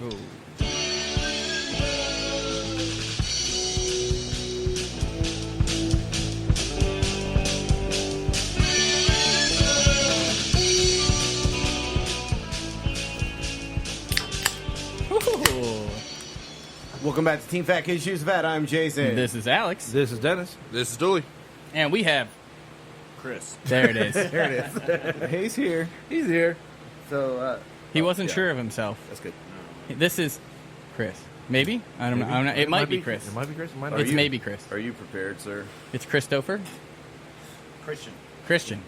Ooh. Welcome back to Team Fat Kids Choose Fat. I'm Jason. This is Alex. This is Dennis. This is Dooley. And we have... Chris. There it is. There it is. He's here. He's here. So, He wasn't sure of himself. That's good. This is Chris. Maybe? I don't know. I'm not, it might be Chris. It might be Chris. It might It's not. maybe Chris. Are you prepared, sir? It's Christopher. Christian.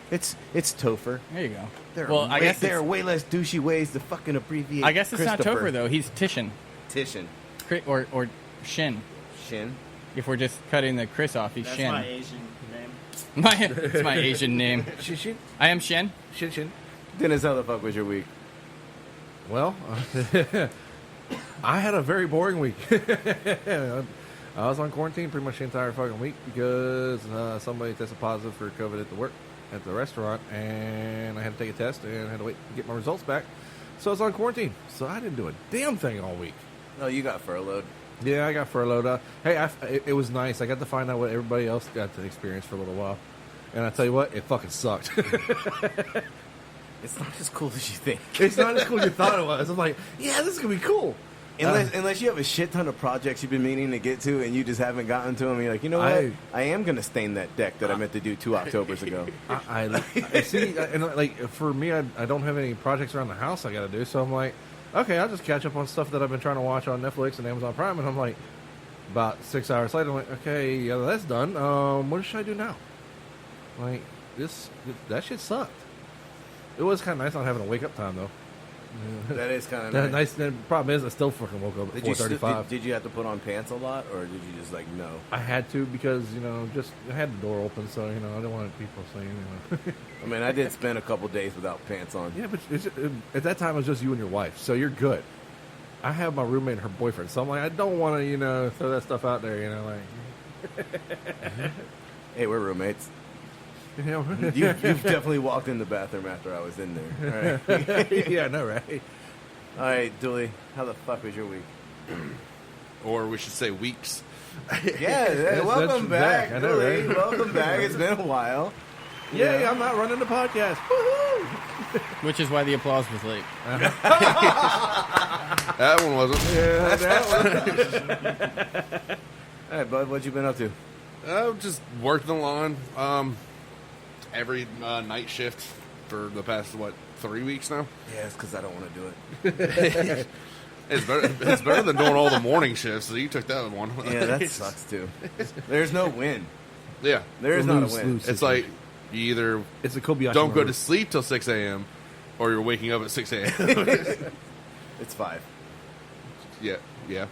It's Topher. There you go. I guess there are way less douchey ways to fucking abbreviate. I guess it's not Christopher. Topher, though. He's Titian. Titian. Or Shin. Shin. If we're just cutting the Chris off, he's That's Shin. my Asian name. It's my Asian name. Shin. I am Shin. Shin. Dennis, how the fuck was your week? Well, I had a very boring week. I was on quarantine pretty much the entire fucking week because somebody tested positive for COVID at the restaurant, and I had to take a test and had to wait to get my results back. So I was on quarantine. So I didn't do a damn thing all week. No, you got furloughed. Yeah, I got furloughed. Hey, it was nice. I got to find out what everybody else got to experience for a little while. And I tell you what, it fucking sucked. It's not as cool as you think. It's not as cool as you thought it was. I'm like, yeah, this is going to be cool. Unless you have a shit ton of projects you've been meaning to get to and you just haven't gotten to them, you're like, you know what? I am going to stain that deck that I meant to do 2 Octobers ago. I see, and like for me, I don't have any projects around the house I got to do, so I'm like, okay, I'll just catch up on stuff that I've been trying to watch on Netflix and Amazon Prime, and I'm like, about 6 hours later, I'm like, okay, yeah, that's done. What should I do now? Like, that shit sucked. It was kind of nice not having a wake up time though. That is kind of nice. The problem is, I still fucking woke up at 4:35. Did you have to put on pants a lot, or did you just like no? I had to because just I had the door open, so I didn't want people saying. I mean, I did spend a couple days without pants on. Yeah, but at that time it was just you and your wife, so you're good. I have my roommate and her boyfriend, so I'm like, I don't want to throw that stuff out there, like. Hey, we're roommates. You've definitely walked in the bathroom after I was in there. All right. Yeah, I know, right? All right, Dooley, how the fuck was your week? Or we should say weeks. Yeah, welcome back, I know, Dooley. right? Welcome back. It's been a while. Yeah, I'm not running the podcast. Woohoo! Which is why the applause was late. That one wasn't. Yeah, that one. All right, bud, what you been up to? Just worked the lawn. Every night shift for the past 3 weeks now. Yeah, it's because I don't want to do it. It's better than doing all the morning shifts. So you took that one. Yeah, that sucks too. There's no win. Yeah, There is not a win. it's like you either It's a Kobayashi. don't go Maru. to sleep till 6 a.m. or you're waking up at 6 a.m. It's 5. Yeah. You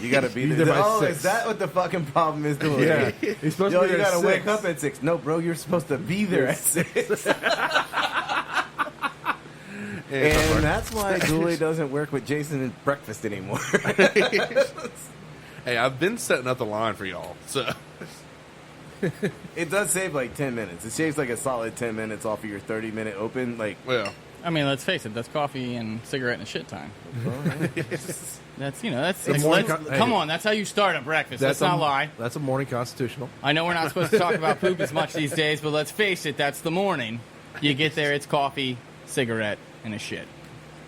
gotta be You're there. there by Oh, 6. is that what the fucking problem is, Dooley? Yeah, you're supposed Yo, to be you there gotta at wake 6. up at 6. No, bro, you're supposed to be there at 6. And that's why Dooley doesn't work with Jason at breakfast anymore. Hey, I've been setting up the line for y'all. So It does save like 10 minutes. It saves like a solid 10 minutes off of your 30-minute open. Like, well, I mean, let's face it. That's coffee and cigarette and shit time. That's morning come on. That's how you start a breakfast. Let's not lie. That's a morning constitutional. I know we're not supposed to talk about poop as much these days, but let's face it. That's the morning. You get there, it's coffee, cigarette, and a shit.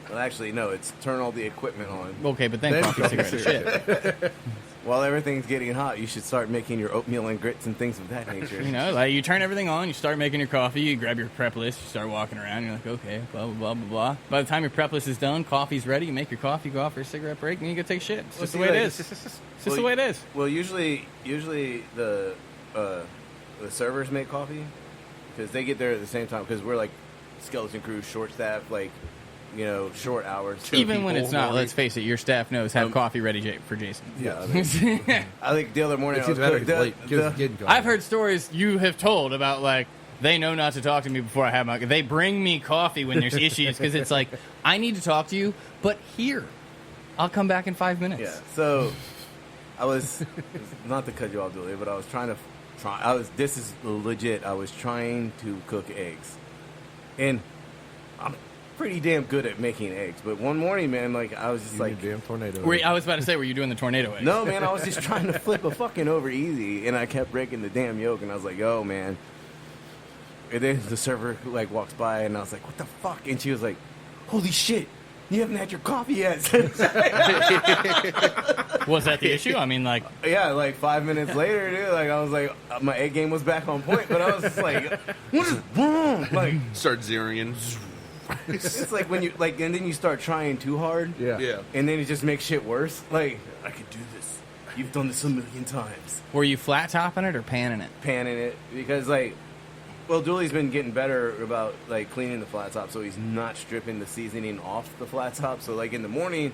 well, actually, no, it's turn all the equipment on. Okay, but then coffee, cigarette, and shit. While everything's getting hot, you should start making your oatmeal and grits and things of that nature. Like you turn everything on, you start making your coffee, you grab your prep list, you start walking around, you're like, okay, blah, blah, blah, blah, blah. By the time your prep list is done, coffee's ready, you make your coffee, go out for a cigarette break, and you go take shit. It's just the way it is. It's just the way it is. Well, usually the servers make coffee because they get there at the same time because we're like skeleton crew, short staff, like, short hours. Even when it's not, let's face it, your staff knows have coffee ready for Jason. Yeah. I think the other morning It's I was either that or late. Getting I've heard stories you have told about, like, they know not to talk to me before I have my... They bring me coffee when there's issues because it's like, I need to talk to you, but here. I'll come back in 5 minutes. Yeah. So I was not to cut you off, Dooley, but I was this is legit. I was trying to cook eggs, and pretty damn good at making eggs. But one morning, man, like I was just You like, damn tornado. I was about to say, were you doing the tornado eggs? no, man, I was just trying to flip a fucking over easy, and I kept breaking the damn yolk, and I was like, yo, man. And then the server like walks by, and I was like, what the fuck? And she was like, holy shit. You haven't had your coffee yet. Was that the issue? I mean, like... Yeah, like 5 minutes later, dude, like I was like, my egg game was back on point, but I was just like, what is wrong? Like, Start zeroing in. it's like when you, like, and then you start trying too hard. Yeah. Yeah. And then it just makes shit worse. Like, I could do this. You've done this a million times. Were you flat topping it or panning it? Panning it. Because, like, well, Dooley's been getting better about, like, cleaning the flat top, so he's not stripping the seasoning off the flat top. So, like, in the morning,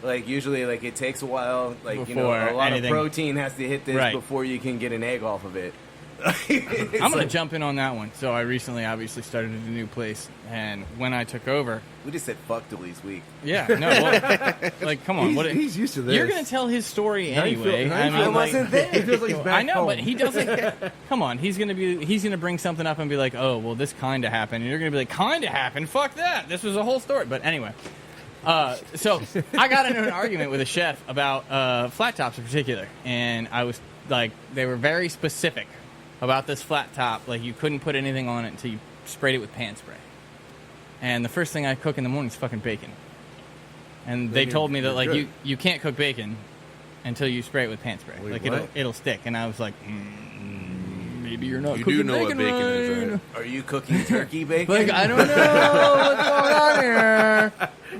like, usually, like, it takes a while. Like, you know, Before a lot anything- of protein has to hit this Right. before you can get an egg off of it. I'm going to jump in on that one. So I recently obviously started at a new place, and when I took over... We just said fuck Dooley's week. Yeah, no, well, like, come on. He's used to this. You're going to tell his story Now you feel- anyway. now you I feel mean, I like, wasn't there. He feels like he's back I know, home. but he doesn't. Come on, he's gonna bring something up and be like, "Oh, well, this kind of happened," and you're gonna be like, "Kind of happened? Fuck that! This was a whole story." But anyway, so I got into an argument with a chef about flat tops in particular, and I was like, they were very specific about this flat top. Like, you couldn't put anything on it until you sprayed it with pan spray. And the first thing I cook in the morning is fucking bacon. And they Then told me that, you're like, good. you can't cook bacon until you spray it with pan spray. Wait, like, what? it'll stick. And I was like, maybe you're not You cooking do know what bacon is, right. right? Are you cooking turkey bacon? Like, I don't know what's going on here.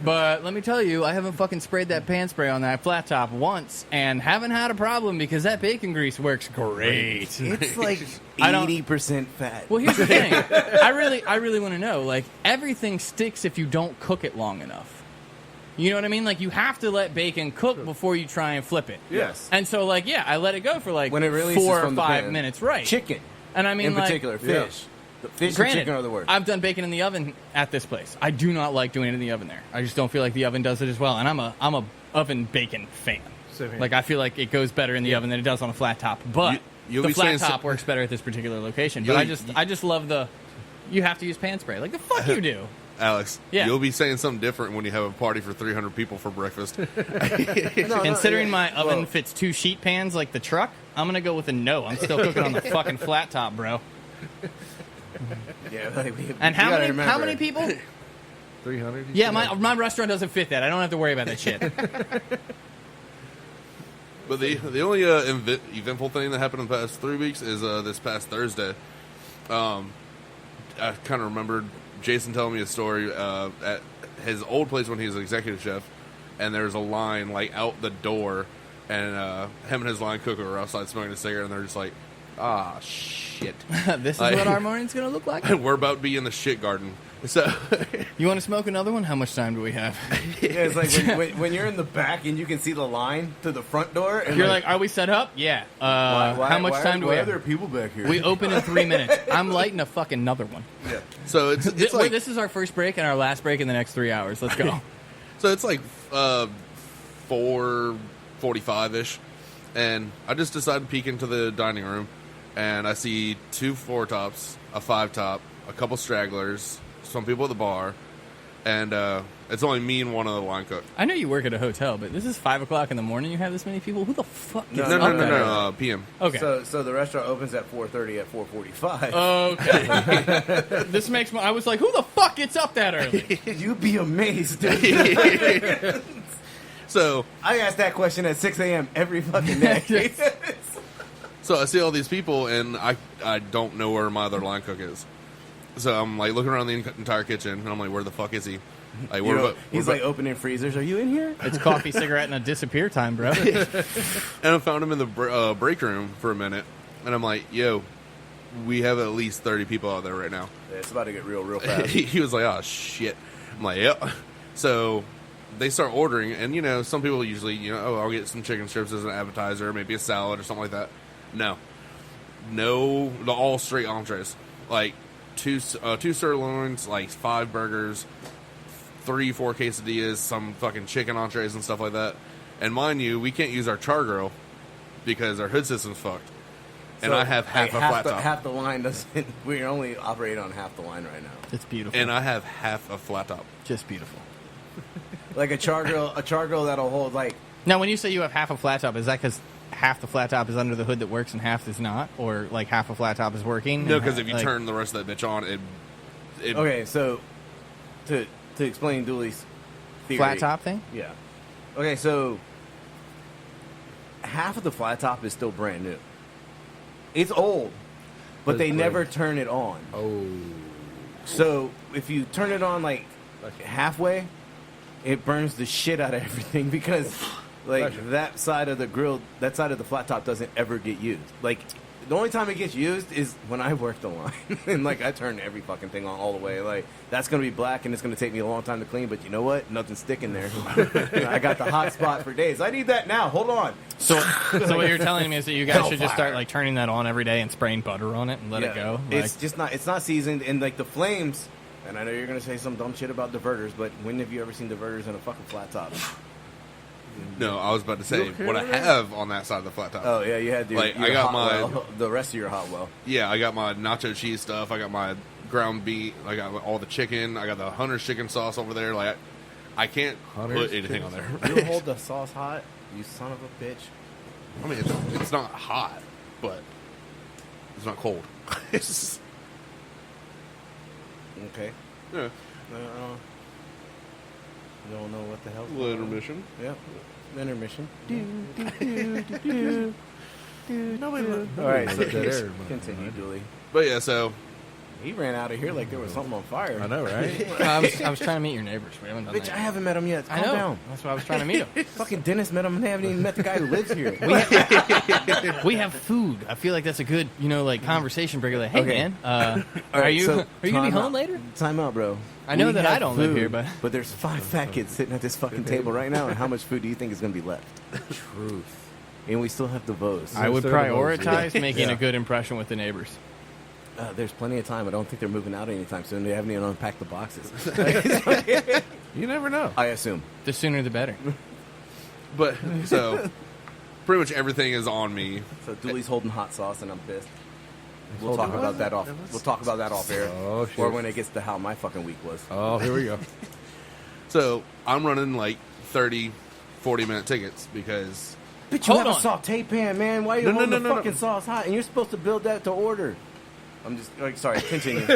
But let me tell you, I haven't fucking sprayed that pan spray on that flat top once and haven't had a problem because that bacon grease works great. It's like I don't- 80% fat. Well, here's the thing. I really want to know, like, everything sticks if you don't cook it long enough. You know what I mean? Like, you have to let bacon cook before you try and flip it. Yes. And so, like, yeah, I let it go for, like, When it releases 4 or from the 5 pan. minutes. Right. Chicken, And I mean, in like, particular, fish. The fish and granted, chicken are the worst. I've done bacon in the oven at this place. I do not like doing it in the oven there. I just don't feel like the oven does it as well. And I'm a oven bacon fan. Same here. Like, I feel like it goes better in the oven than it does on a flat top. But you'll the be flat saying top so- works better at this particular location. But You'll- I just love the, you have to use pan spray. Like, the fuck you do. Alex, Yeah. you'll be saying something different when you have a party for 300 people for breakfast. Considering my oven well- fits 2 sheet pans like the truck, I'm gonna go with a no. I'm still cooking on the fucking flat top, bro. Yeah, like, And you how gotta many remember. people? 300. Yeah, my restaurant doesn't fit that. I don't have to worry about that shit. But the only eventful thing that happened in the past 3 weeks is this past Thursday. I kind of remembered Jason telling me a story at his old place when he was an executive chef, and there's a line like out the door, and him and his line cooker were outside smoking a cigarette, and they're just like, "Ah, shit." This is what our morning's gonna look like. We're about to be in the shit garden. So You want to smoke another one? How much time do we have? Yeah, it's like when you're in the back and you can see the line to the front door. And You're like, are we set up? Yeah. How much time do we Why are have? there people back here? We open in 3 minutes. I'm lighting a fucking another one. Yeah. so it's Wait, like this is our first break and our last break in the next 3 hours. Let's go. So it's like 4:45 ish, and I just decided to peek into the dining room, and I see 2 4 tops, a 5 top, a couple stragglers, some people at the bar, and it's only me and one other line cook. I know you work at a hotel, but this is 5 o'clock in the morning. You have this many people. Who the fuck gets No, up No, that early? PM. Okay. So the restaurant opens at 4:30. At 4:45. Okay. This makes me. I was like, who the fuck gets up that early? You'd be amazed, dude. So I ask that question at 6 a.m. every fucking day. I see all these people, and I don't know where my other line cook is. So I'm like looking around the entire kitchen, and I'm like, where the fuck is he? Like, You know, he's like opening freezers. Are you in here? It's coffee, cigarette, and a disappear time, bro. and I found him in the break room for a minute, and I'm like, yo, we have at least 30 people out there right now. Yeah, it's about to get real fast. He was like, oh shit. I'm like, yep. So they start ordering, and you know, some people usually, oh, I'll get some chicken strips as an appetizer, maybe a salad or something like that. No, all straight entrees, like two sirloins, like 5 burgers, 3-4 quesadillas, some fucking chicken entrees and stuff like that. And mind you, we can't use our char grill because our hood system's fucked. And I have half a flat top. Half the line doesn't. We're only operating on half the line right now. It's beautiful. And I have half a flat top. Just beautiful. Like a char grill that'll hold like. Now, when you say you have half a flat top, is that because half the flat top is under the hood that works and half does not, or like half a flat top is working? No, because if you turn the rest of that bitch on, it Okay, so to explain Dooley's theory, flat top thing. Yeah. Okay, so half of the flat top is still brand new. It's old, but they never turn it on. Oh. So if you turn it on like halfway, it burns the shit out of everything because like that side of the grill, that side of the flat top doesn't ever get used. Like the only time it gets used is when I work the line and like I turn every fucking thing on all the way. Like that's gonna be black and it's gonna take me a long time to clean. But you know what? Nothing's sticking there. I got the hot spot for days. I need that now. Hold on. So what you're telling me is that you guys should just start like turning that on every day and spraying butter on it and let it go. Like, It's just not. It's not seasoned, and like the flames. And I know you're gonna say some dumb shit about diverters, but when have you ever seen diverters in a fucking flat top? No, I was about to say what I have on that side of the flat top. Oh yeah, you had your, Like, your I got hot my- well, the rest of your hot well. Yeah, I got my nacho cheese stuff. I got my ground beef. I got all the chicken. I got the Hunter's chicken sauce over there. Like, I can't Hunter's put anything on chicken there. You hold the sauce hot, you son of a bitch. I mean, it's not hot, but it's not cold. It's- Okay. yeah, You don't know what the hell's little going on. intermission. Yep. Intermission. Nobody. All right, so Dead air, continue, Dooley. But yeah, so He ran out of here like there was something on fire. I know, right? I was trying to meet your neighbors. We haven't done Bitch, that. I haven't met him yet. I Calm know. down. That's why I was trying to meet him. Fucking Dennis met him and they haven't even met the guy who lives here. We have food. I feel like that's a good, like conversation breaker. Like, hey Okay. man, All are right, you so gonna be time home out. later? Time out, bro. I know We that I have don't live food, here, but there's 5 fat kids sitting at this fucking table right now, and how much food do you think is going to be left? Truth. And we still have the votes. I would Instead of those, prioritize yeah. making Yeah. a good impression with the neighbors. There's plenty of time. I don't think they're moving out anytime soon. They haven't even unpacked the boxes. You never know. I assume. The sooner the better. but so pretty much everything is on me. So Dooley's holding hot sauce, and I'm pissed. We'll holding talk about that off. Yeah, let's- We'll talk about that off air, Oh, shit. or when it gets to how my fucking week was. Oh, here we go. So I'm running like 30, 40-minute tickets because Bitch, you Hold have on. a saute pan, man. Why are you No, holding no, the no, no. fucking sauce hot? And you're supposed to build that to order. I'm just sorry. Continue.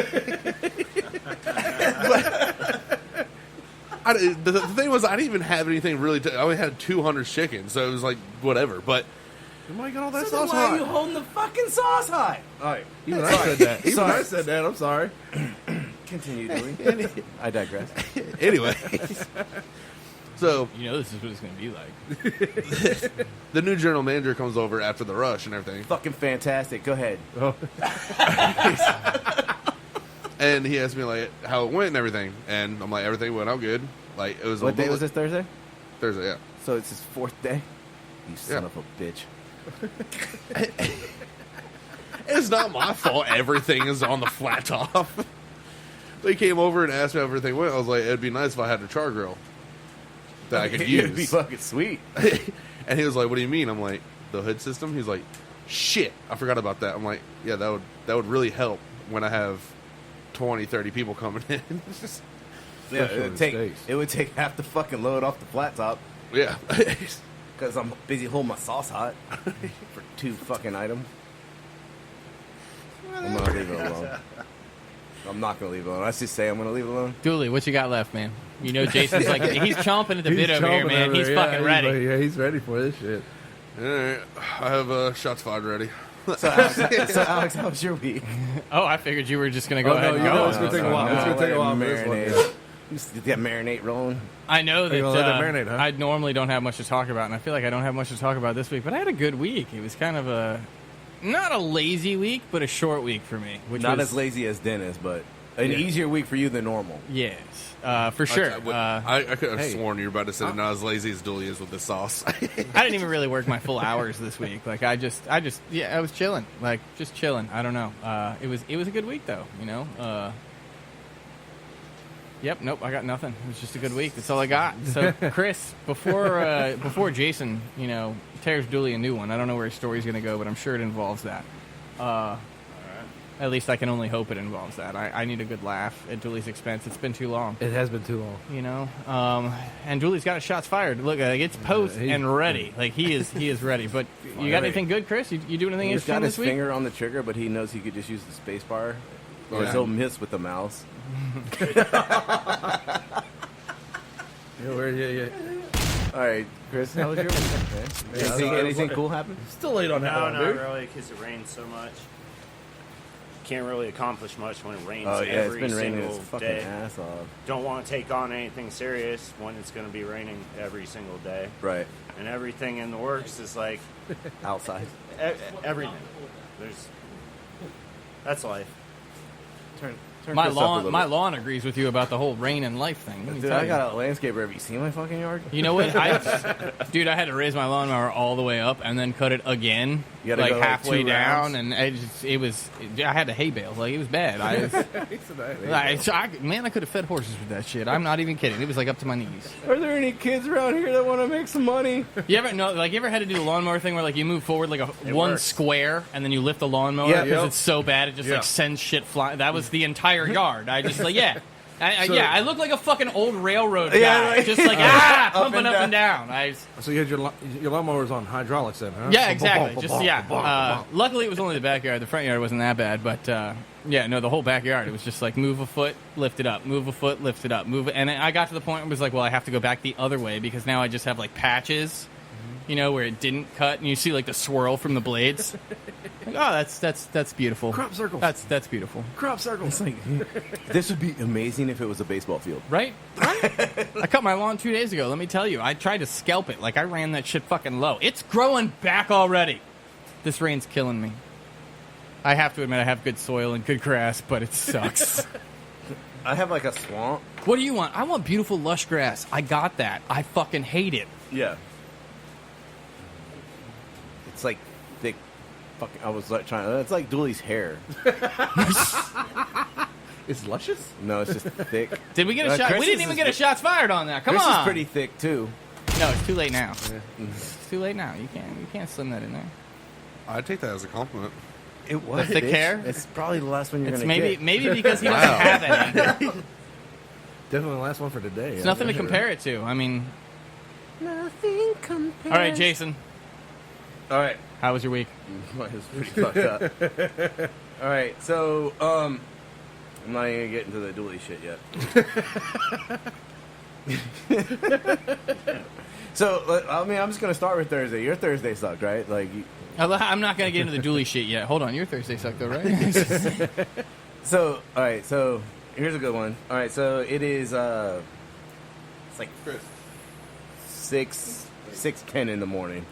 the thing was I didn't even have anything really. I only had 200 chicken, so it was like whatever. But Why you got all that So then sauce why are you hot? holding the fucking sauce hot? All right. Even I said that. Even Sorry. I said that. I'm sorry. Continue, Dooley. I digress. anyway, so This is what it's going to be like. the new general manager comes over after the rush and everything, Fucking fantastic. Go ahead. Oh, and he asked me like how it went and everything, and I'm like everything went out good. Like it was What a day little- was this, Thursday? Thursday, yeah. So it's his 4th day? You son Yeah. of a bitch. It's not my fault. Everything is on the flat top. They came over and asked me how everything went. I was like, it'd be nice if I had a char grill that I could It'd be use. fucking sweet. And he was like, "What do you mean?" I'm like, "The hood system." He's like, "Shit, I forgot about that." I'm like, "Yeah, that would really help when I have 20, 30 people coming in." It's just- Yeah, Especially it would take half the fucking load off the flat top yeah. because I'm busy holding my sauce hot for 2 fucking items. I'm gonna leave it alone. I'm not gonna leave it alone. Let's just say I'm gonna leave it alone. Dooley, what you got left, man? Jason's like, he's chomping at the bit over here, chomping man. over He's there. fucking ready. Yeah, he's ready for this shit. All right, I have shots fired ready. So Alex, how was your week? Oh, I figured you were just going to go Oh, ahead no, and you go. know it's gonna take a while. It's gonna take a while for this one, Marinade. yeah. Just get that marinade rolling. I know that, you gonna let that marinate, huh? I normally don't have much to talk about, and I feel like I don't have much to talk about this week, but I had a good week. It was kind of not a lazy week, but a short week for me. Which Not was, as lazy as Dennis, but an Yeah. easier week for you than normal. Yes, for sure. I could have hey. sworn you were about to say not as lazy as Dooley is with this sauce. I didn't even really work my full hours this week. Like I was chilling, like just chilling. I don't know. It was a good week though. Yep. Nope. I got nothing. It was just a good week. That's all I got. So Chris, before Jason, tears Dooley a new one. I don't know where his story's going to go, but I'm sure it involves that. At least I can only hope it involves that. I need a good laugh at Dooley's expense. It's been too long. It has been too long. You know, and Dooley's got his shots fired. Look, it's post and ready. Like he is ready. But you got anything good, Chris? You do anything He's interesting got his this week? finger on the trigger, but he knows he could just use the space bar, or he'll miss with the mouse. Yeah. All right, Chris, how was your week? Anything cool happen? Still late on that No, one, not dude. really, because it rains so much. Can't really accomplish much when it rains Oh yeah, it's every been raining single its fucking day. ass off. Don't want to take on anything serious when it's going to be raining every single day. Right, And everything in the works is like outside. everything. That's life. Turn My Chris up a little lawn, bit. my lawn agrees with you about the whole rain and life thing. Let me Dude, tell I you. got a landscaper. Have you seen my fucking yard? You know what? Dude, I had to raise my lawnmower all the way up and then cut it again, You gotta like go, like, halfway 2 down, rounds? and I had to hay bale. Like it was bad. Man, I could have fed horses with that shit. I'm not even kidding. It was like up to my knees. Are there any kids around here that want to make some money? You ever had to do the lawnmower thing where like you move forward like one works. square and then you lift the lawnmower Yeah. because Yep. it's so bad it just Yeah. like sends shit flying. That was the entire yard. I just like So- I look like a fucking old railroad guy, Yeah, like- just like pumping up and down. So you had your lawnmowers on hydraulics then, huh? Yeah, exactly. Luckily, it was only the backyard. The front yard wasn't that bad, but the whole backyard. It was just like move a foot, lift it up, move a foot, lift it up, move it. And I got to the point where it was like, well, I have to go back the other way because now I just have like patches, where it didn't cut, and you see like the swirl from the blades. Like, oh, that's beautiful. Crop circles. That's beautiful, Crop circles. It's like this would be amazing if it was a baseball field. right? I cut my lawn 2 days ago. Let me tell you, I tried to scalp it. Like I ran that shit fucking low. It's growing back already. This rain's killing me. I have to admit, I have good soil and good grass, but it sucks. I have like a swamp. What do you want? I want beautiful lush grass. I got that. I fucking hate it. Yeah. It's like thick. Fucking. I was like trying. It's like Dooley's hair. It's luscious? No, it's just thick. Did we get a shot? Chris We didn't is even get a shots fired on that. Come Chris on. is pretty thick too. No, it's too late now. It's too late now. You can't slim that in there. I'd take that as a compliment. It was The thick hair? It's probably the last one you're It's gonna get. maybe because he doesn't have any. Definitely the last one for today. It's nothing to compare it to. I mean, Nothing compares. all right, Jason, All right. how was your week? Mine was pretty fucked up. All right, so I'm not even gonna get into the Dooley shit yet. So I mean, I'm just gonna start with Thursday. Your Thursday sucked, right? Like, I'm not going to get into the Dooley shit yet. Hold on. Your Thursday sucked, though, right? so all right, so here's a good one. All right, so it is it's like 6:10 in the morning.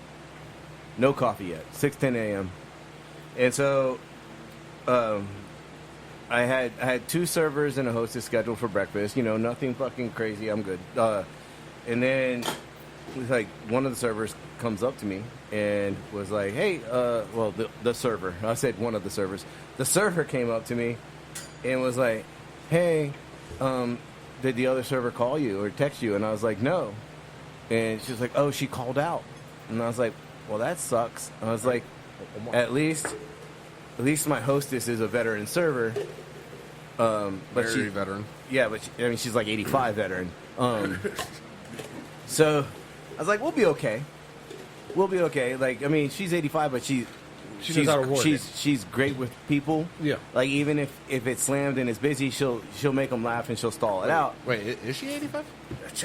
No coffee yet. 6:10 a.m. And so I had 2 servers and a hostess scheduled for breakfast. Nothing fucking crazy. I'm good. And then it's like one of the servers comes up to me and was like, "Hey, well, the server." I said one of the servers. The server came up to me and was like, "Hey, did the other server call you or text you?" And I was like, "No." And she was like, "Oh, she called out." And I was like, "Well, that sucks." I was like, At least my hostess is a veteran server." But Very veteran. Yeah, but she's like 85 veteran. So I was like, we'll be okay. We'll be okay. Like, she's 85, but she's knows how to work it. she's great with people. Yeah. Like, even if it's slammed and it's busy, she'll make them laugh and she'll stall it out. Wait, is she 85?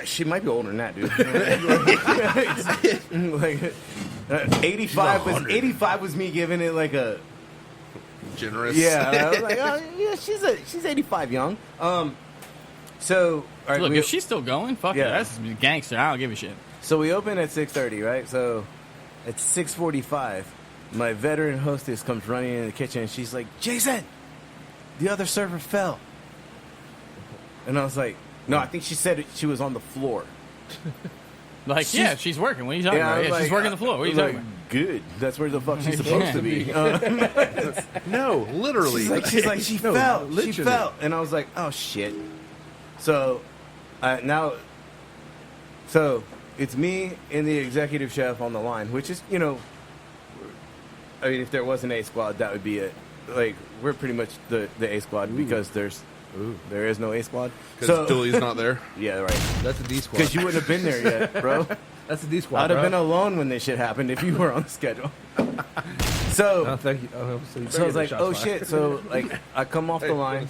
She might be older than that, dude. Like, 85 was me giving it like a Generous. yeah. I was like, oh, yeah, she's 85 young. So all right, Look, if she's still going, fuck Yeah. yeah, that's gangster. I don't give a shit. So we open at 6:30, right? So at 6:45, my veteran hostess comes running in the kitchen and she's like, "Jason, the other server fell." And I was like, "No, I think she said she was on the floor." Like, She's- she's working. What are you talking I about? was Yeah, she's like, working the floor. What are you I was talking like, Good. That's where the fuck she's supposed to be. No, literally. She's like, she No, fell. She literally. fell. And I was like, oh shit. So so it's me and the executive chef on the line, which is, I mean, if there was an A squad, that would be it. Like, we're pretty much the A squad because there is no A squad. Because Dooley's not there. Yeah, right. That's a D squad. Because you wouldn't have been there yet, bro. That's a D squad. I'd have been alone when this shit happened if you were on the schedule. So, Oh, thank you. so I was like, oh shit. So, like, I come off the line.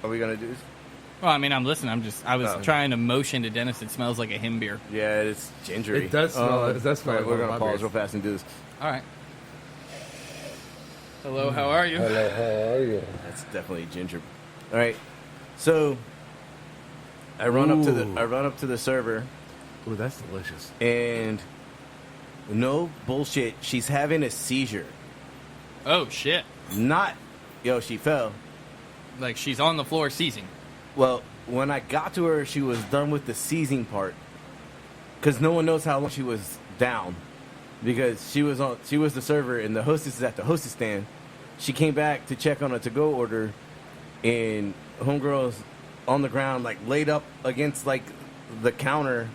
Are we going to do this? Well, I mean, I'm listening. I was Oh. trying to motion to Dennis. It smells like a him beer. Yeah, it's gingery. It does smell. It does smell All right, like we're one of going to my pause beers. real fast and do this. All right. Hello, how are you? Hello, how are you? That's definitely ginger. All right. So, I run up to the server. Ooh, that's delicious. And no bullshit, she's having a seizure. Oh shit! Not, she fell. Like she's on the floor seizing. Well, when I got to her, she was done with the seizing part. Because no one knows how long she was down. Because she was the server, and the hostess is at the hostess stand. She came back to check on a to-go order, and homegirl's on the ground, like laid up against like the counter.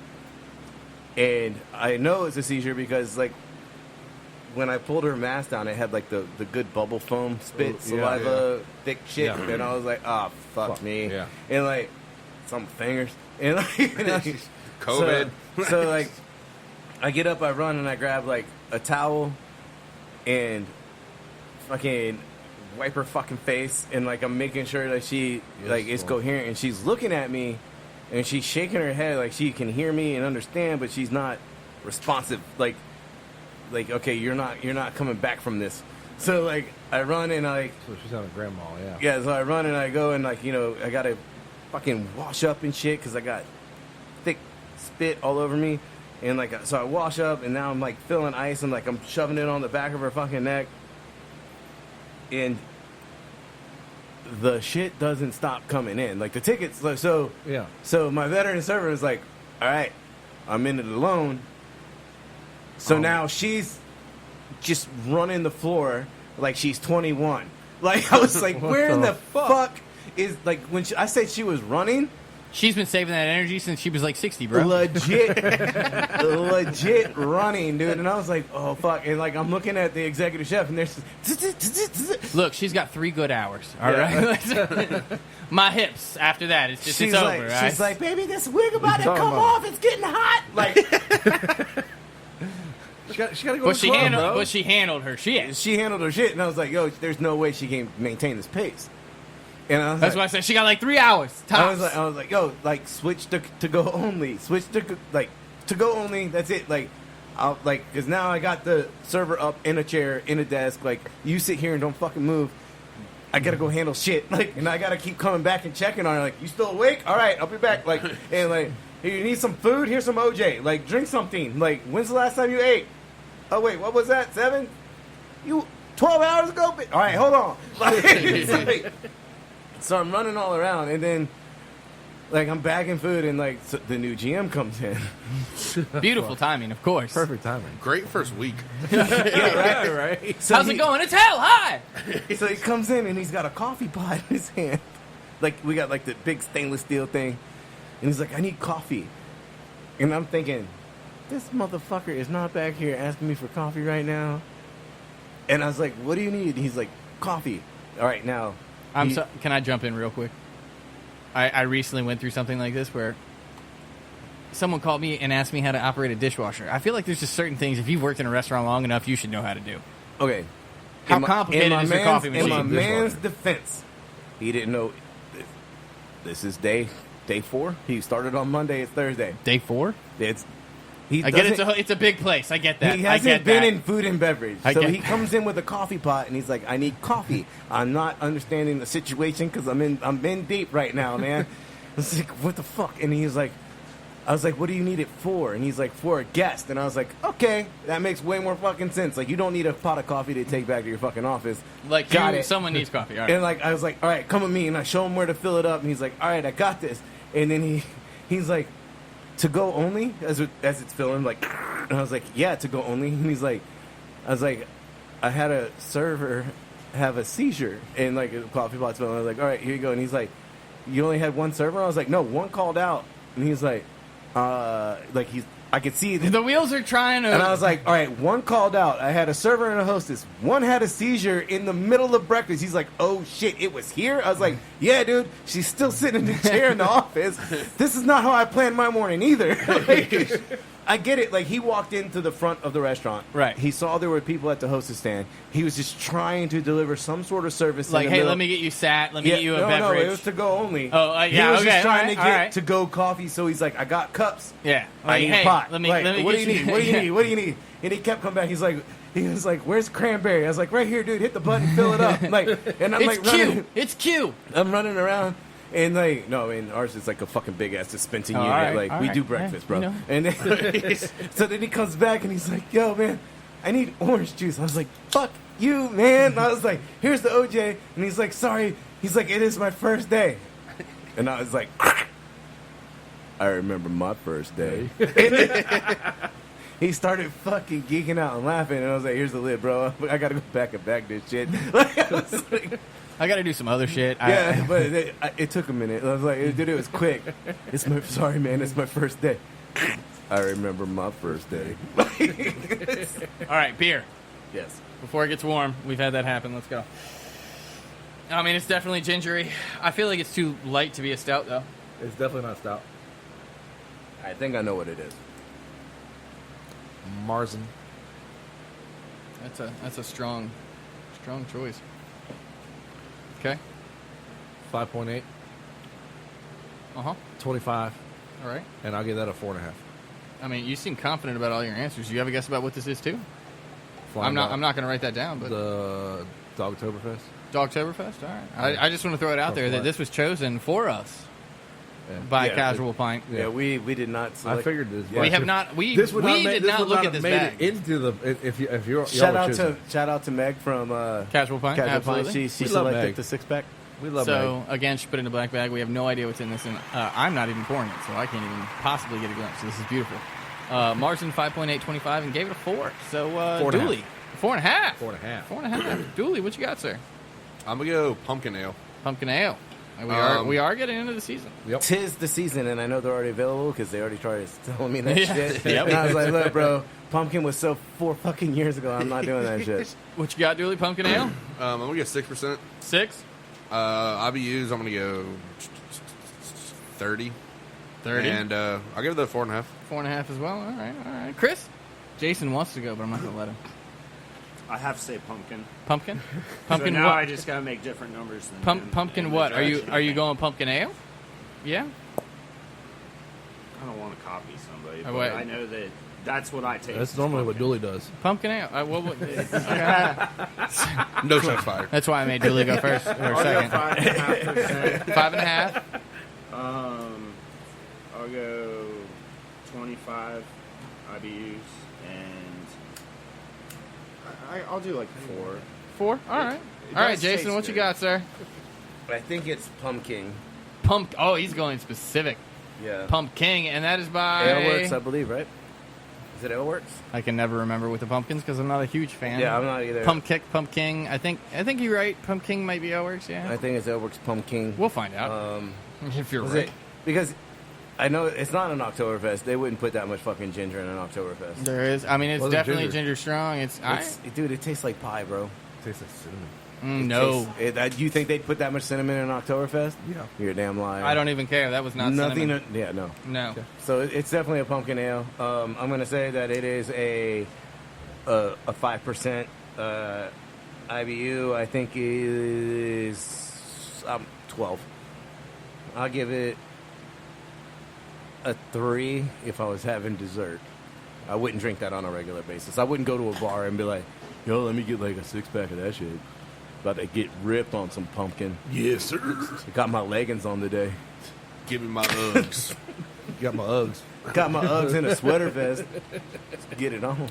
And I know it's a seizure because, like, when I pulled her mask down, it had, like, the good bubble foam spit, saliva, thick shit. Yeah. And I was like, fuck me. Yeah. And, like, some fingers. And, like, COVID. So, like, I get up, I run, and I grab, like, a towel and fucking wipe her fucking face. And, like, I'm making sure that she, is coherent. And she's looking at me. And she's shaking her head like she can hear me and understand, but she's not responsive. Like, okay, you're not coming back from this. So, like, I run and So she's on a grandma, yeah. yeah. So I run and I go and, like, I gotta fucking wash up and shit because I got thick spit all over me. And, like, so I wash up and now I'm, like, filling ice and, like, I'm shoving it on the back of her fucking neck. And the shit doesn't stop coming in. Like, the tickets, like, so my veteran server is like, all right, I'm in it alone. So now she's just running the floor like she's 21. Like, I was like, where in the fuck is, like, when I said she was running, She's been saving that energy since she was like 60, bro. legit running, dude. And I was like, oh, fuck. And, like, I'm looking at the executive chef, and there's Look, she's got 3 good hours. All Yeah. right. My hips. After that, it's just she's it's like, over. Right? she's like, baby, this wig about to talking come about? off. It's getting hot. Like, She got to go to the club, bro. But she handled her shit. she handled her shit, and I was like, yo, there's no way she can maintain this pace. And I was That's like, why I said she got like 3 hours. Tops. I was like, yo, like, switch to go only. Switch to go only. That's it. Like, I'll, like, because now I got the server up in a chair, in a desk. Like, you sit here and don't fucking move. I gotta go handle shit. Like, and I gotta keep coming back and checking on her. Like, you still awake? All right, I'll be back. Like, and like, hey, you need some food? Here's some OJ. Like, drink something. Like, when's the last time you ate? Oh wait, what was that? 7? You 12 hours ago? All right, hold on. Like, it's like, so I'm running all around, and then, like, I'm bagging food, and, like, so the new GM comes in. Beautiful timing, of course. Perfect timing. Great first week. Yeah, right? So How's it going? It's hell. Hi. So he comes in, and he's got a coffee pot in his hand. Like, we got, like, the big stainless steel thing. And he's like, I need coffee. And I'm thinking, this motherfucker is not back here asking me for coffee right now. And I was like, what do you need? He's like, coffee. All right, now. Can I jump in real quick? I recently went through something like this where someone called me and asked me how to operate a dishwasher. I feel like there's just certain things, if you've worked in a restaurant long enough, you should know how to do. Okay. How complicated is your coffee machine? In my man's defense, he didn't know. This is day 4. He started on Monday. It's Thursday. Day 4? I get it's a big place. I get that. He hasn't I get been that. in food and beverage. I So get he that. comes in with a coffee pot, and he's like, I need coffee. I'm not understanding the situation because I'm in deep right now, man. I was like, what the fuck? And he's like, I was like, what do you need it for? And he's like, for a guest. And I was like, okay, that makes way more fucking sense. Like, you don't need a pot of coffee to take back to your fucking office. Like, someone needs coffee. All right. And, like, I was like, all right, come with me. And I show him where to fill it up. And he's like, all right, I got this. And then he's like, to go only? As it's filling, like, and I was like, yeah, to go only. And he's like, I was like, I had a server have a seizure. And, like, a coffee pot's filling. I was like, all right, here you go. And he's like, you only had one server? I was like, no, one called out. And he's like, I I could see The wheels are trying to. And I was like, all right, one called out. I had a server and a hostess. One had a seizure in the middle of breakfast. He's like, oh, shit, it was here? I was like, yeah, dude. She's still sitting in the chair in the office. This is not how I planned my morning either. Like, I get it. Like, he walked into the front of the restaurant. Right. He saw there were people at the hostess stand. He was just trying to deliver some sort of service. like, in the hey, middle. let me get you sat. Let me get you a no, beverage. No, it was to go only. Oh, yeah, He was okay, just trying all to right, get all right. to go coffee, so he's like, I got cups. Yeah. I Like, need hey, a pot. let me Like, get what do you need? What do you yeah. need? What do you need? And he kept coming back. He was like, "Where's cranberry?" I was like, "Right here, dude. Hit the button, fill it up." Like, and I'm It's like, running, Q. It's Q. I'm running around, and like, no, I mean, ours is like a fucking big ass dispensing Oh, unit. all right, Like, all we right, do yeah, breakfast, bro. you know. And then, so then he comes back and he's like, "Yo, man, I need orange juice." I was like, "Fuck you, man." And I was like, "Here's the OJ," and he's like, "Sorry." He's like, "It is my first day," and I was like, "I remember my first day." He started fucking geeking out and laughing, and I was like, "Here's the lid, bro. I gotta go back and back this shit." Like, I was like, I got to do some other shit. yeah, but it took a minute. I was like, dude, it was quick. Sorry, man, it's my first day. I remember my first day. All right, beer. Yes. Before it gets warm, we've had that happen. Let's go. I mean, it's definitely gingery. I feel like it's too light to be a stout, though. It's definitely not stout. I think I know what it is. Marzen. That's a strong choice. Okay. 5.8. 25. All right. And I'll give that a 4.5. I mean, you seem confident about all your answers. Do you have a guess about what this is too? Flying I'm not going to write that down, but The Dogtoberfest. Dogtoberfest. All right. I just want to throw it out there that this was chosen for us by Yeah, Casual Pint. Yeah, we did not select. I figured this. We have not. We This would we not make, did this not would look not at have this made bag. it into the if you're Shout out to Meg from Casual Pint. Casual Absolutely. Pint. She We love selected Meg. the 6-pack. We love So Meg. again, she put it in a black bag. We have no idea what's in this, and I'm not even pouring it, so I can't even possibly get a glimpse. This is beautiful. Marzen 5.825 and gave it a 4. So 4.5. Dooley 4.5. 4.5. 4.5. Dooley, what you got, sir? I'm gonna go pumpkin ale. Pumpkin ale. We are getting into the season. Yep. Tis the season, and I know they're already available because they already tried telling me that Yeah. shit. Yep. And I was like, look, bro, pumpkin was so 4 fucking years ago. I'm not doing that shit. What you got, Dooley? Pumpkin ale. I'm gonna go 6%. 6. IBUs, I'm gonna go 30. 30. And I'll give it a 4.5. 4.5 as well. All right. Chris? Jason wants to go, but I'm not going to let him. I have to say pumpkin. Pumpkin? So Pumpkin now what? I just gotta make different numbers. Than Pumpkin in what? the Are you direction. going pumpkin ale? Yeah? I don't want to copy somebody, but wait. I know that that's what I take. That's normally what Dooley does. Pumpkin ale. No shots fired. That's why I made Dooley go first or I'll second. go 5.5%. 5.5. I'll go 25 IBUs, and I'll do like 4. 4? All right. It All right, does Jason, taste what you good. got, sir? I think it's pumpkin. Oh, he's going specific. Yeah. Pumpkin, and that is by... Aleworks, I believe, right? Is it Aleworks? I can never remember with the pumpkins because I'm not a huge fan. Yeah, I'm not either. Pumpkin. I think you're right. Pumpkin might be Elworks, yeah. I think it's Aleworks pumpkin. We'll find out if you're Was right. it? Because I know it's not an Oktoberfest. They wouldn't put that much fucking ginger in an Oktoberfest. There is. I mean, it's Wasn't definitely ginger. ginger strong. Dude, it tastes like pie, bro. Tastes like cinnamon. No. You think they'd put that much cinnamon in an Oktoberfest? Yeah. You're a damn liar. I don't even care. That was not Nothing. cinnamon. Yeah, no. No. So it's definitely a pumpkin ale. I'm going to say that it is a 5% IBU. I think is 12. I'll give it a 3 if I was having dessert. I wouldn't drink that on a regular basis. I wouldn't go to a bar and be like, yo, let me get like a 6-pack of that shit. About to get ripped on some pumpkin. Yes, sir. I got my leggings on today. Give me my Uggs. You got my Uggs. Got my Uggs in a sweater vest. Let's get it on.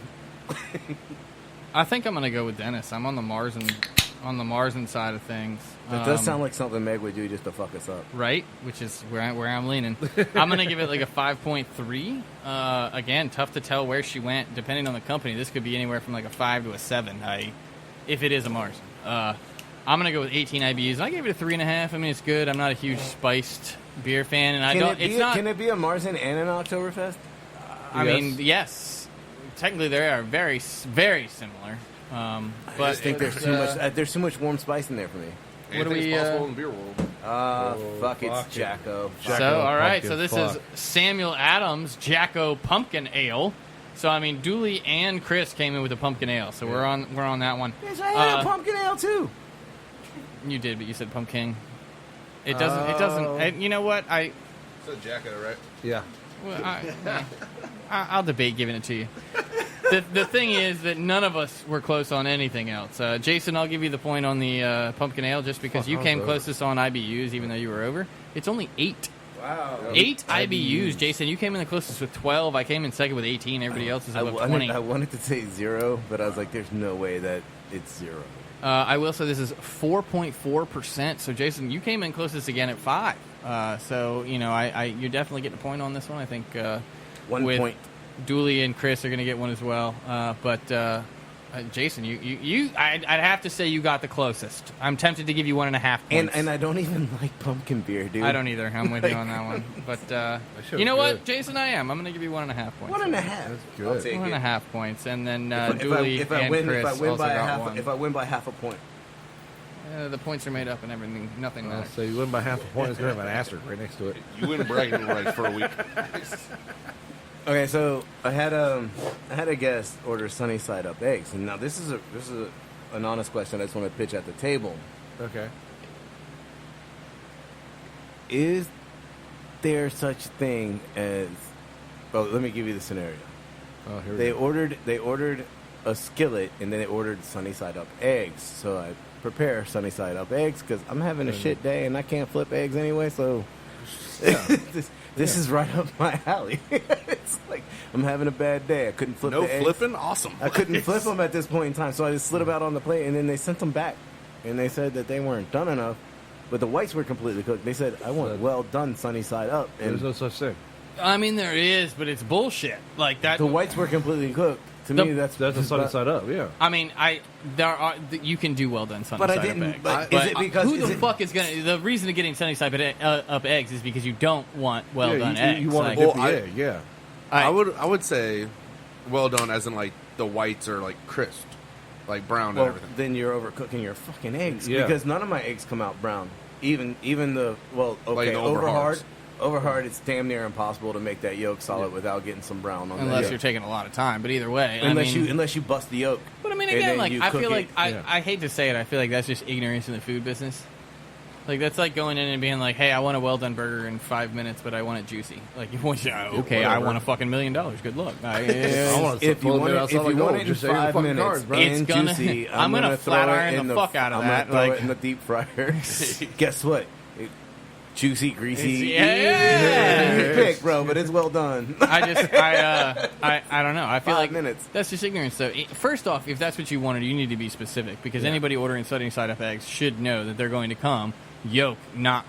I think I'm going to go with Dennis. I'm on the Marzen side of things. That does sound like something Meg would do just to fuck us up. Right, which is where I'm leaning. I'm going to give it like a 5.3. Again, tough to tell where she went. Depending on the company, this could be anywhere from like a 5 to a 7, if it is a Marzen. I'm going to go with 18 IBUs. And I gave it a 3.5. I mean, it's good. I'm not a huge spiced beer fan. And Can it be a Marzen and an Oktoberfest? I mean, yes. Technically, they are very, very similar. I But just think there's too much warm spice in there for me. What do we, Anything's possible in the beer world. Fuck it's fuck it. Jacko. So, all right. So Pumpkin this fuck. is Samuel Adams Jacko Pumpkin Ale. So I mean, Dooley and Chris came in with a pumpkin ale. So we're on that one. Yes, I had a pumpkin ale too. You did, but you said pumpkin. It doesn't. You know what? So Jacko, right? Yeah. Well, I'll debate giving it to you. The thing is that none of us were close on anything else. Jason, I'll give you the point on the pumpkin ale just because you came closest on IBUs, even though you were over. It's only 8. Wow. 8 IBUs. Jason, you came in the closest with 12. I came in second with 18. Everybody else is above 20. I wanted to say 0, but I was like, there's no way that it's 0. I will say this is 4.4%. So, Jason, you came in closest again at 5. So, you know, you're definitely getting a point on this one. I think 1 with point. Dooley and Chris are going to get one as well. But Jason, I'd have to say you got the closest. I'm tempted to give you 1.5 points. And I don't even like pumpkin beer, dude. I don't either. I'm with you on that one. But show's you know what, good. Jason? I am. I'm going to give you 1.5 points. 1.5. That's good. I'll take it. 1.5 points, and then If Dooley I and win, Chris if I win also by got half, one. if I win by half a point. The points are made up and everything. Nothing matters. So you win by half a point. It's going to have an asterisk right next to it. You win bragging rights for a week. Okay, so I had a guest order sunny side up eggs, and now this is an honest question. I just want to pitch at the table. Okay. Is there such thing as? Well, let me give you the scenario. Oh, here we They go. ordered a skillet, and then they ordered sunny side up eggs. So I prepare sunny side up eggs because I'm having a shit day and I can't flip eggs anyway. So this is right up my alley. It's like I'm having a bad day. I couldn't flip No the eggs. flipping? Awesome. I couldn't flip them at this point in time, so I just slid them out on the plate, and then they sent them back, and they said that they weren't done enough, but the whites were completely cooked. They said, "I want well done, sunny side up," and There's no such thing. I mean, there is, but it's bullshit. Like that. the whites were completely cooked. To me, that's That's a sunny side up, yeah. I mean, you can do well done sunny But I side didn't- up eggs. but is it because- who is the it- fuck is gonna? The reason of getting sunny side up eggs is because you don't want well Yeah, done you, eggs. You want Like, to dip Well, the egg, yeah. I would say well done, as in like the whites are like crisped, like brown and well, everything. then you're overcooking your fucking eggs Yeah. because none of my eggs come out brown. Even the Like the over hard. overhards. Over hard, it's damn near impossible to make that yolk solid without getting some brown on unless that. you're taking a lot of time, but either way, Unless you bust the yolk. But I mean, and again, then like you I cook feel it. like Yeah. I hate to say it, I feel like that's just ignorance in the food business. Like that's like going in and being like, "Hey, I want a well done burger in 5 minutes, but I want it juicy." Like you want, okay, I whatever. want a fucking $1 million. Good luck. I want to If you want it in just say your 5 fucking minutes, cards, bro. It's and gonna- juicy, I'm gonna throw flat it iron in the fuck out of I'm that, gonna throw like- it in the deep fryer. Guess what? Juicy, greasy. Yeah. You pick, bro, but it's well done. I don't know. I feel 5 like minutes. that's just ignorance. So first off, if that's what you wanted, you need to be specific because anybody ordering sunny side up eggs should know that they're going to come yolk, not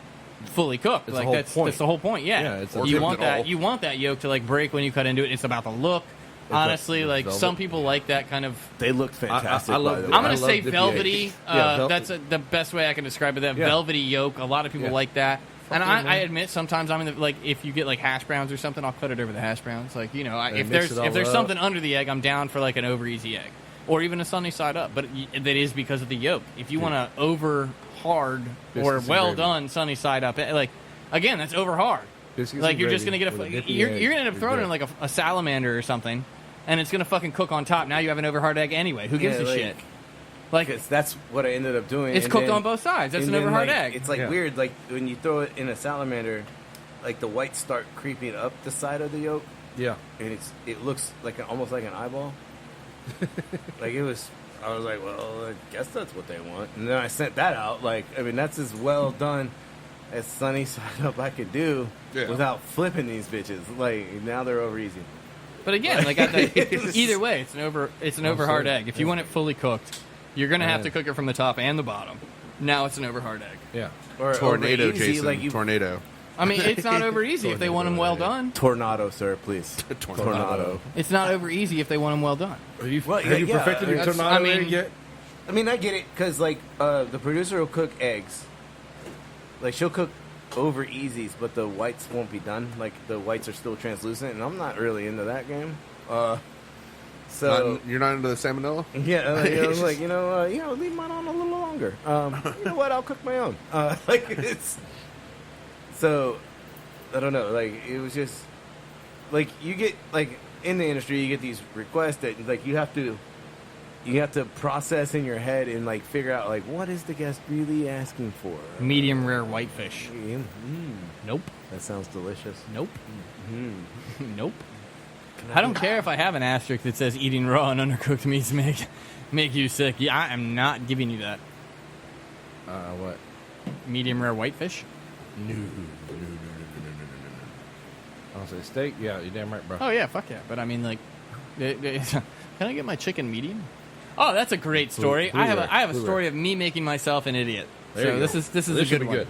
fully cooked. It's the Like whole that's point. the whole point. Yeah, Yeah, it's Or you cooked want at all. that. You want that yolk to like break when you cut into it. It's about the look. Honestly, the like velvet. some people like that kind of. They look fantastic. I love by the it. way. I'm I gonna love say dippy velvety. eggs. Yeah, That's the best way I can describe it. That Yeah. velvety yolk. A lot of people Yeah. like that. And Fucking I admit sometimes I'm in the like if you get like hash browns or something, I'll cut it over the hash browns. Like And if mix there's it all if there's up. something under the egg, I'm down for like an over easy egg or even a sunny side up. But that is because of the yolk. If you want a over hard Biscuits or and well gravy. done sunny side up, like again, that's over hard. Biscuits Like and you're just gravy gonna get with a dippy you're egg gonna end up is throwing it in good. like a salamander or something, and it's gonna fucking cook on top. Now you have an over hard egg anyway. Who gives Yeah, a like- shit? Like Because that's what I ended up doing. it's and cooked then- on both sides. That's and an then, over hard like, egg. It's like Yeah. weird, like when you throw it in a salamander, like the whites start creeping up the side of the yolk, Yeah. and it looks like almost like an eyeball. Like it was, I was like, well, I guess that's what they want, and then I sent that out. Like, I mean, that's as well done as sunny side up I could do Yeah. without flipping these bitches. Like now they're over easy. But again, like either way, it's an over hard egg. If you want it fully cooked, you're gonna have to cook it from the top and the bottom. Now it's an over hard egg. Yeah. Or Tornado, over easy, Jason. like you, Tornado. I mean, it's not over easy if they want them well done. tornado, sir, please. Tornado. It's not over easy if they want them well done. Have you, Well, have you yeah, perfected your that's- tornado I mean- egg yet? I mean, I get it because like the producer will cook eggs. Like she'll cook over easies, but the whites won't be done. Like the whites are still translucent, and I'm not really into that game. So You're not into the salmonella? yeah, I was like, leave mine on a little longer. You know what? I'll cook my own. Like it's so. I don't know. Like it was just like you get like in the industry, you get these requests that like you have to process in your head and like figure out like what is the guest really asking for. Medium rare whitefish. Nope. That sounds delicious. Nope. Nope. I don't care if I have an asterisk that says eating raw and undercooked meats make you sick. Yeah, I am not giving you that. What? Medium rare whitefish? No. I'll say steak. Yeah, you're damn right, bro. Oh yeah, fuck yeah. But I mean, like, can I get my chicken medium? Oh, that's a great story. I have a story of me making myself an idiot. There you go. This is a should good be one. good.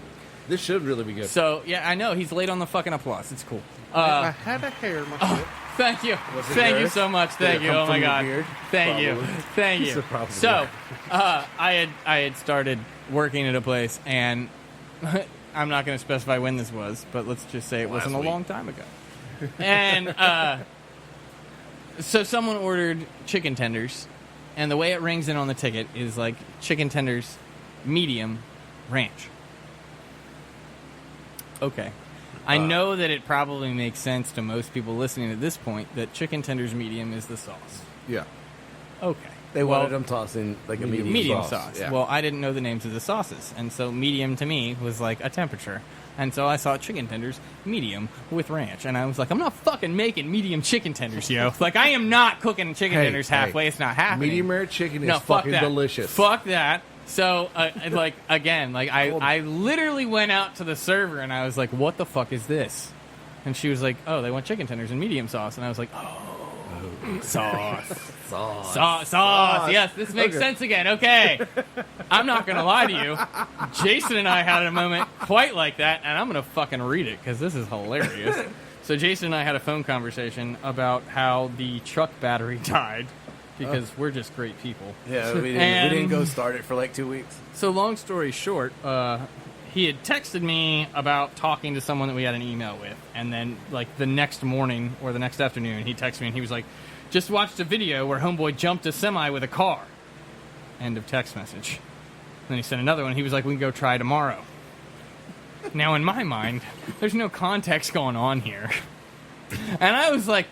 This should really be good. So yeah, I know he's late on the fucking applause. It's cool. I had a hair in my shit. Thank you. Was it Thank you yours? so much. Thank Did it you. come Oh my from your god. beard? Thank you. Probably. Thank It's you. a problem. So, I had started working at a place, and I'm not going to specify when this was, but let's just say it wasn't a long time ago. And so someone ordered chicken tenders, and the way it rings in on the ticket is like chicken tenders, medium, ranch. Okay. I know that it probably makes sense to most people listening at this point that chicken tenders medium is the sauce. Yeah. Okay. They wanted them tossed in like a Medium sauce, sauce. yeah. Well, I didn't know the names of the sauces, and so medium to me was like a temperature. And so I saw chicken tenders medium with ranch, and I was like, I'm not fucking making medium chicken tenders, yo. Like, I am not cooking chicken tenders halfway. It's not happening. Medium rare chicken is No, fuck fucking that. delicious. Fuck that. So, I literally went out to the server, and I was like, what the fuck is this? And she was like, oh, they want chicken tenders and medium sauce. And I was like, oh, sauce. Sauce. Yes, this makes sense again. Okay. I'm not going to lie to you. Jason and I had a moment quite like that, and I'm going to fucking read it because this is hilarious. So Jason and I had a phone conversation about how the truck battery died because we're just great people. Yeah, we didn't go start it for like 2 weeks. So long story short, he had texted me about talking to someone that we had an email with, and then like the next morning or the next afternoon, he texted me and he was like, just watched a video where homeboy jumped a semi with a car. End of text message. Then he sent another one. He was like, we can go try tomorrow. Now, in my mind, there's no context going on here. And I was like,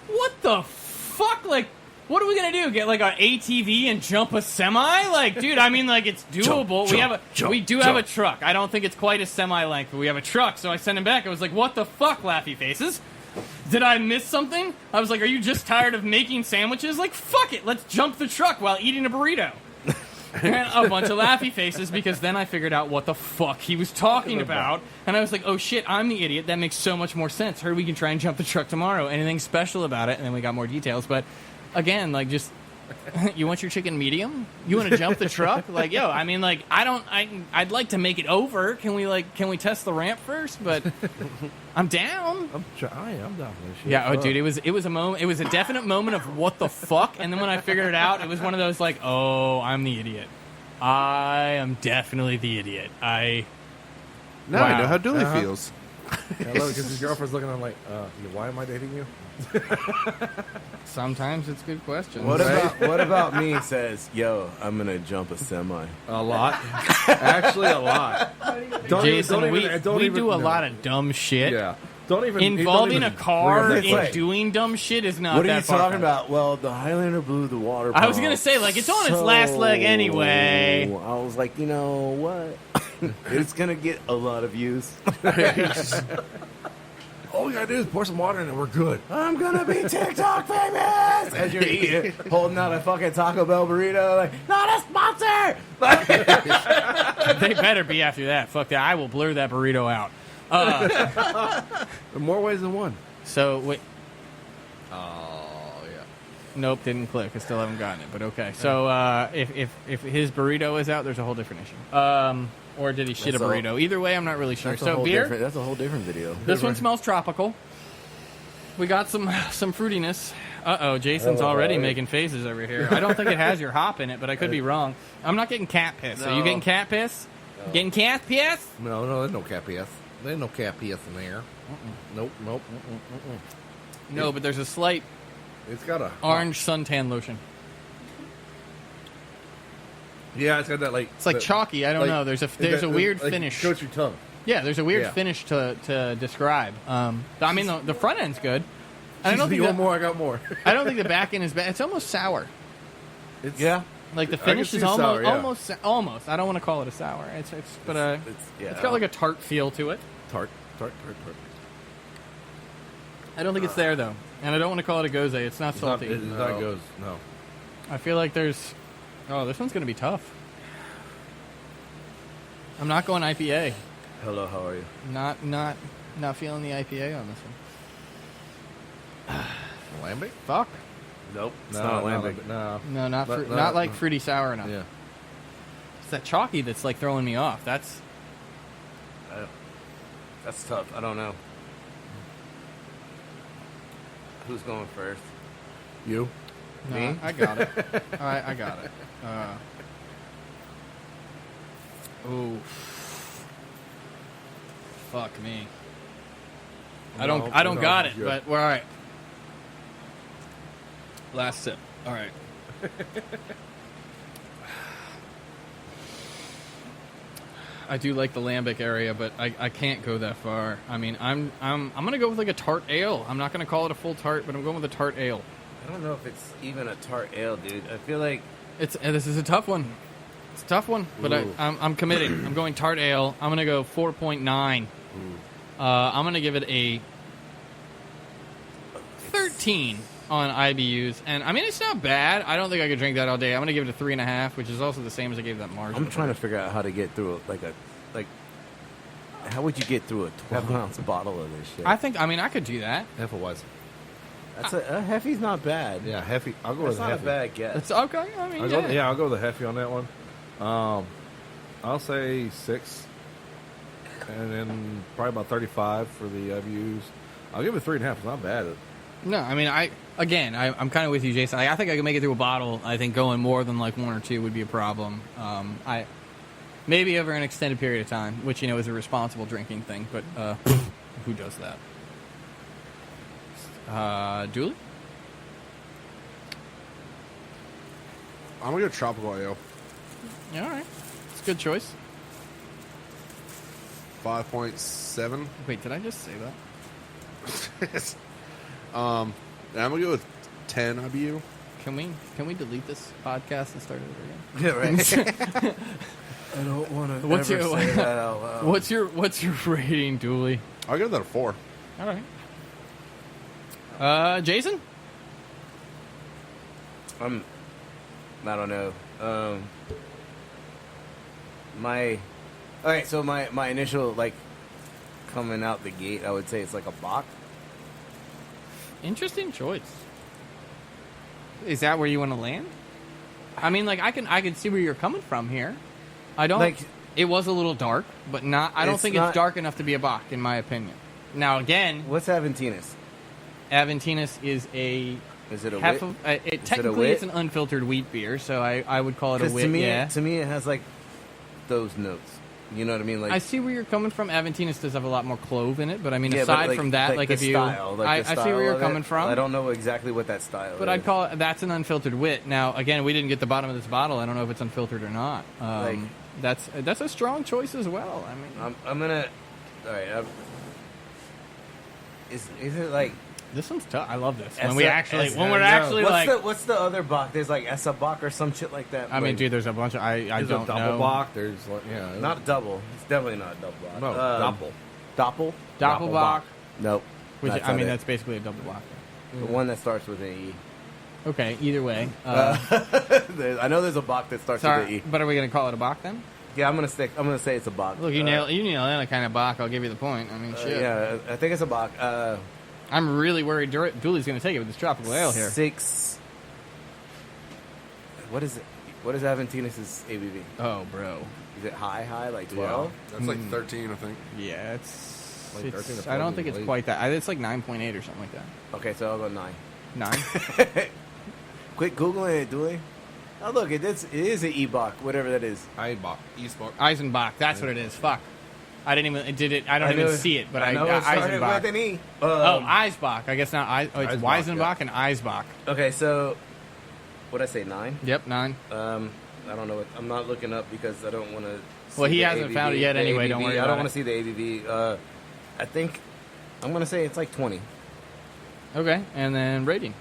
what the fuck? Like, what are we going to do? Get like an ATV and jump a semi? Like, dude, I mean, like, it's doable. We do have a truck. I don't think it's quite a semi length, but we have a truck. So I sent him back. I was like, what the fuck, laughy faces? Did I miss something? I was like, are you just tired of making sandwiches? Like, fuck it. Let's jump the truck while eating a burrito. And a bunch of laughy faces because then I figured out what the fuck he was talking about. And I was like, oh shit, I'm the idiot. That makes so much more sense. Heard we can try and jump the truck tomorrow. Anything special about it? And then we got more details. But again, like, just, you want your chicken medium? You want to jump the truck? Like, yo, I mean, like, I'd like to make it over. Can we test the ramp first? But I'm down. I'm down for this shit. Yeah, dude, it was a moment. It was a definite moment of what the fuck, and then when I figured it out, it was one of those like, oh, I'm the idiot. I am definitely the idiot. Now I Wow. know how Dooley feels. I love it because his girlfriend's looking at him like, why am I dating you? Sometimes it's good questions. What about me says, yo, I'm gonna jump a semi. A lot. Actually, a lot. Jason, we do a lot of dumb shit. Yeah. Don't even Involving a car bring it up. in Like, doing dumb shit is not What are that you far talking fetched. about? Well, the Highlander blew the water I was pump. gonna say, like, it's on its last leg anyway. I was like, you know what? It's gonna get a lot of views. all we gotta do is pour some water in it. We're good. I'm gonna be TikTok famous as you're eating, holding out a fucking Taco Bell burrito, like, not a sponsor. They better be after that. Fuck that. I will blur that burrito out. In more ways than one. So wait. Oh yeah. Nope, didn't click. I still haven't gotten it, but okay. So if his burrito is out, there's a whole different issue. Or did he shit That's a all- burrito? Either way, I'm not really sure. That's a So whole beer. different- That's a whole different video. This one smells tropical. We got some fruitiness. Jason's already making faces over here. I don't think it has your hop in it, but I could be wrong. I'm not getting cat piss. Are you No. getting cat piss? Getting cat piss? No, there's no KPS. There's no KPS in there. Nope. No, but there's a slight It's got a orange suntan lotion. Yeah, it's got that like. It's like chalky. I don't know. There's a weird like, finish. Coats your tongue. Yeah, there's a weird Yeah. finish to describe. I mean, the front end's good. And I don't think you want more? I got more. I don't think the back end is bad. It's almost sour. Yeah. Like the I can finish see is sour, yeah. almost. I don't want to call it a sour. It's got like a tart feel to it. Tart. I don't think it's there though, and I don't want to call it a gose. It's not salty. It's not goes. No. I feel like there's. Oh, this one's gonna be tough. I'm not going IPA. Hello, how are you? Not feeling the IPA on this one. Lambic? Fuck. Nope. It's No, not no, lambic. no. No, not Not- like fruity sour enough. Yeah. It's that chalky that's like throwing me off. That's That's tough. I don't know. Who's going first? You? no, Me? I got it. I got it. Ooh. Fuck me. I don't No, got it, good. but we're all right. Last sip. All right. I do like the lambic area, but I can't go that far. I mean, I'm gonna go with like a tart ale. I'm not gonna call it a full tart, but I'm going with a tart ale. I don't know if it's even a tart ale, dude. I feel like This is a tough one. It's a tough one, but Ooh. I'm committing. I'm going tart ale. I'm gonna go 4.9. I'm gonna give it a 13 on IBUs, and I mean it's not bad. I don't think I could drink that all day. I'm gonna give it a 3.5, which is also the same as I gave that Mars. I'm trying to figure out how to get through how would you get through a 12-ounce bottle of this shit? I could do that. Hefeweizen. That's a Heffy's not bad. Yeah, Heffy. I'll go That's with not a Heffy. bad guess. It's okay. I mean, I'll go with the Heffy on that one. I'll say 6. And then probably about 35 for the IBUs. I'll give it 3.5. It's not bad. No, I mean, I'm kind of with you, Jason. I think I could make it through a bottle. I think going more than like 1 or 2 would be a problem. Maybe over an extended period of time, which is a responsible drinking thing. But who does that? Dooley? I'm gonna go tropical ale. Yeah, all right. It's a good choice. 5.7. Wait, did I just say that? I'm gonna go with 10 IBU. Can we delete this podcast and start it over again? Yeah, right. I don't want to What's ever your- say that out loud. What's your rating, Dooley? I'll give that a 4. All right. Jason? I don't know. My initial coming out the gate, I would say it's like a Bach. Interesting choice. Is that where you want to land? I mean, I can see where you're coming from here. I don't. It was a little dark, but not. I don't think it's dark enough to be a Bach, in my opinion. Now, again, What's Aventinus? Aventinus is a. Is it a half wit? of. Technically, wit? it's an unfiltered wheat beer, so I would call it a wit. To me, it has those notes. You know what I mean? I see where you're coming from. Aventinus does have a lot more clove in it, but I mean, yeah, aside but from that, the if you, style, I the see where style you're of coming it, from. I don't know exactly what that style But is. I'd call it, that's an unfiltered wit. Now, again, we didn't get the bottom of this bottle. I don't know if it's unfiltered or not. That's a strong choice as well. I mean, I'm gonna. All right. Is it like? this one's tough. I love this. What's what's the other Bach? There's like Essa Bach or some shit like that. I mean, dude, there's a bunch of I There's don't a double know. Bach. There's not a double. It's definitely not a double Bach. No, doppel. Doppel? Doppelbock, Nope. which That's I mean, not it. that's basically a double block. the one that starts with an E. Okay, either way. I know there's a Bach that starts with an Sorry, E. but are we gonna call it a Bach then? Yeah, I'm gonna say it's a Bach. Look, you nail any kind of Bach, I'll give you the point. I mean, shit. Yeah, I think it's a Bach. I'm really worried Dooley's gonna take it with this tropical ale here. 6. What is it? What is Aventinus' ABV? Oh, bro. Is it high, like 12? That's like 13, I think. Yeah, it's. Like 13 it's or I don't 14 think it's late. quite that. It's like 9.8 or something like that. Okay, so I'll go 9. 9. Quit Googling it, Dooley. Oh, look, it is an E-Bach, whatever that is. Eibach. Eisenbach. That's what it is. Fuck. I didn't even did it. I don't even see it, but I know it started Eisenbach. with an E. Eisbach. I guess not. It's Eisbach, Weisenbach and Eisbach. Okay, so what'd I say? 9. Yep, 9. I don't know. I'm not looking up because I don't want to. Well, he hasn't found it yet anyway. Don't worry I about don't want it. to see the ABV. I think I'm gonna say it's like 20. Okay, and then rating.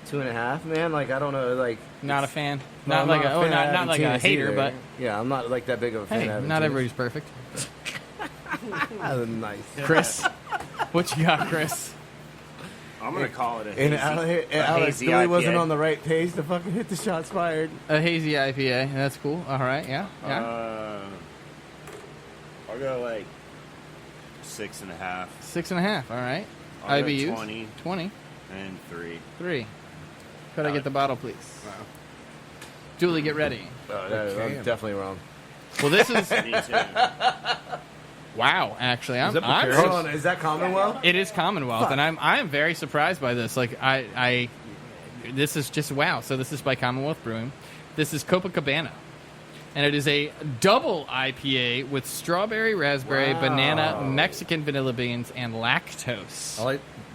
2.5, man. Like I don't know. Like Not a fan. no, Not I'm like not a, fan. I not haven't like seen a this hater, either. but yeah, I'm not like that big of a fan. hey, I haven't not seen everybody's perfect. it. Nice. Chris, what you got, Chris? I'm gonna call it a And hazy, Alex hazy Dooley wasn't IPA. on the right page to fucking hit the shots fired. A hazy IPA. That's cool. All right, yeah. I'll go like 6.5 6.5. All right. I'll go IBUs 20. 20. and 3. 3. Could I get the bottle, please? Julie, get ready. I'm can. definitely wrong. Well, this is Me too. wow. Actually, I'm. that I'm precarious? Hold on, is that Commonwealth? it is Commonwealth, and I am very surprised by this. Like I this is just wow. So this is by Commonwealth Brewing. This is Copacabana, and it is a double IPA with strawberry, raspberry, Wow. banana, Mexican vanilla beans, and lactose.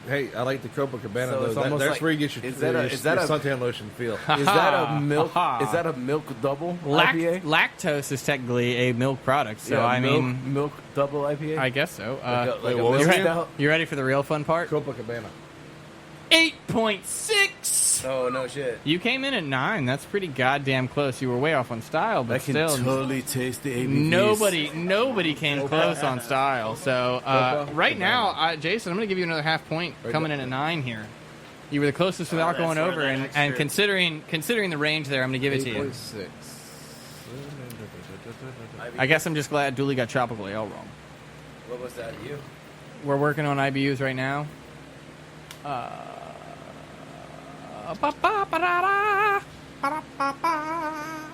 I like the Copacabana So it's though. almost That's like- where you get your, is that a- your, is that your a- suntan lotion feel. Is that a milk? Ha-ha. Is that a milk double IPA? Lactose is technically a milk product, so Yeah, I milk, mean, milk double IPA. I guess so. like a what was milk it? stout? You ready for the real fun part? Copacabana. 8.6. Oh no shit! You came in at 9. That's pretty goddamn close. You were way off on style, but I can still, totally taste the ABVs. nobody came close on style. So right now, Jason, I'm going to give you another half point coming in at 9 here. You were the closest without that's going where over, that and extra- considering the range there, I'm going to give it to you. 8.6. I guess I'm just glad Dooley got tropical ale wrong. What was that? You? We're working on IBUs right now.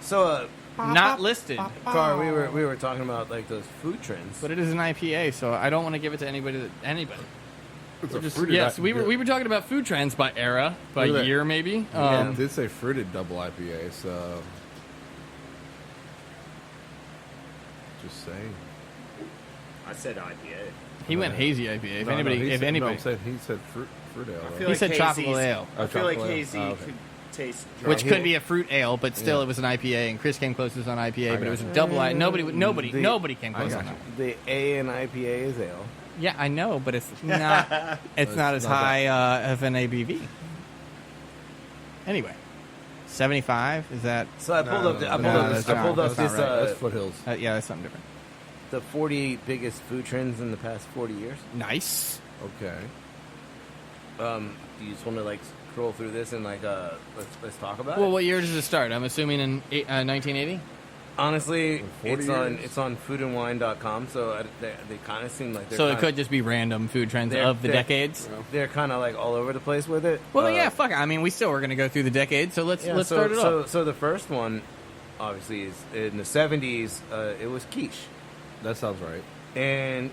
So, Not listed, Car, we were talking about like those food trends. but it is an IPA, so I don't want to give it to anybody. It's a Just, fruited yes, we IPA. were talking about food trends by era, by Look at that. year, maybe. It did say fruited double IPA, so just saying. I said IPA. He went hazy IPA. If No, anybody, no, he if said, anybody, he said fruit ale. I Right? feel He like said tropical hazy's- ale. I feel like tropical ale. hazy Oh, okay. could taste which Right. could be a fruit ale, but still, Yeah. it was an IPA, and Chris came closest on IPA, but it was a got double. Nobody came I close got on you. that. The A in IPA is ale. Yeah, I know, but it's not. It's not as not high of an ABV. Anyway, 75 is that? So I pulled up. no, I pulled no, up. that's I not- pulled up that's not this. right. That's Foothills. Yeah, that's something different. The 40 biggest food trends in the past 40 years. Nice. Okay. Do you just want to like scroll through this and like let's talk about Well, it? what year does it start? I'm assuming in 1980. Honestly, 40 years? it's on foodandwine.com, so they kind of seem like they're So it kinda- could just be random food trends they're- of the they're- decades. They're kind of like all over the place with it. Well, yeah, fuck it. I mean, we still were going to go through the decades, so let's so, start it off. So the first one, obviously, is in the 70s. It was quiche, That sounds right. and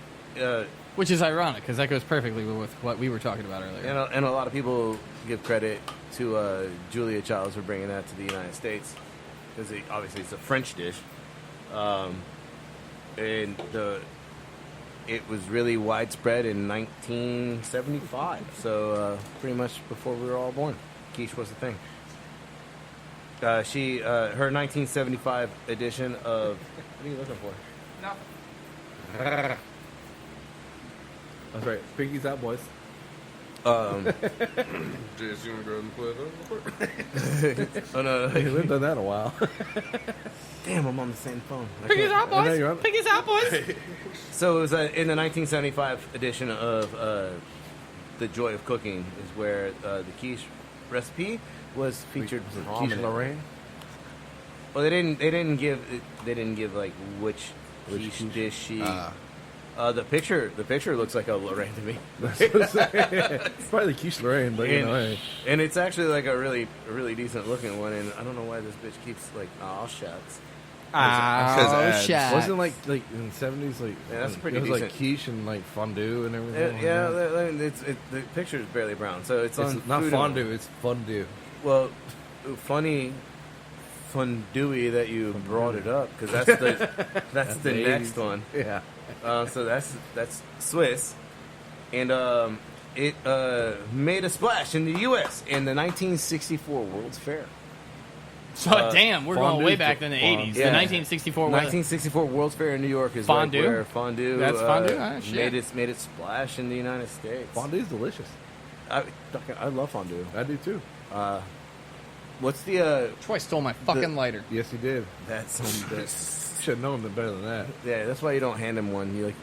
Which is ironic because that goes perfectly with what we were talking about earlier. and a lot of people give credit to Julia Childs for bringing that to the United States because obviously it's a French dish, and it was really widespread in 1975. So pretty much before we were all born, quiche was a thing. Her 1975 edition of what are you looking for? That's right. Pinky's out, boys. Just you want to go and play it? Oh no! We haven't done that in a while. Damn, I'm on the same phone. I Piggies can't- out, I know you're boys! on- Piggies out, boys! So it was in the 1975 edition of The Joy of Cooking is where the quiche recipe was featured Quiche prominently. Lorraine. Well, they didn't give like which quiche dish she. The picture looks like a Lorraine to me, It's probably the Quiche Lorraine, but you know, hey. and it's actually like a really decent looking one. And I don't know why this bitch keeps like, oh shucks. Oh, shit. Wasn't like in the 70s like Yeah, that's pretty it was like decent. quiche and like fondue and everything. Yeah, the picture is barely brown, so it's on It's not Food and fondue, Wine. it's fondue. Well, funny fondue that you brought it up because that's the next one. Yeah. So that's Swiss, and it made a splash in the U.S. in the 1964 World's Fair. So damn, we're going way back in the 80s. The 1964. 1964 World's Fair in New York is Fondue? Right where fondue. That's fondue? Ah, shit. Made it splash in the United States. Fondue's delicious. I love fondue. I do too. What's the Troy stole my fucking lighter. Yes, you did. that's Should have known better than that. yeah, that's why you don't hand him one. You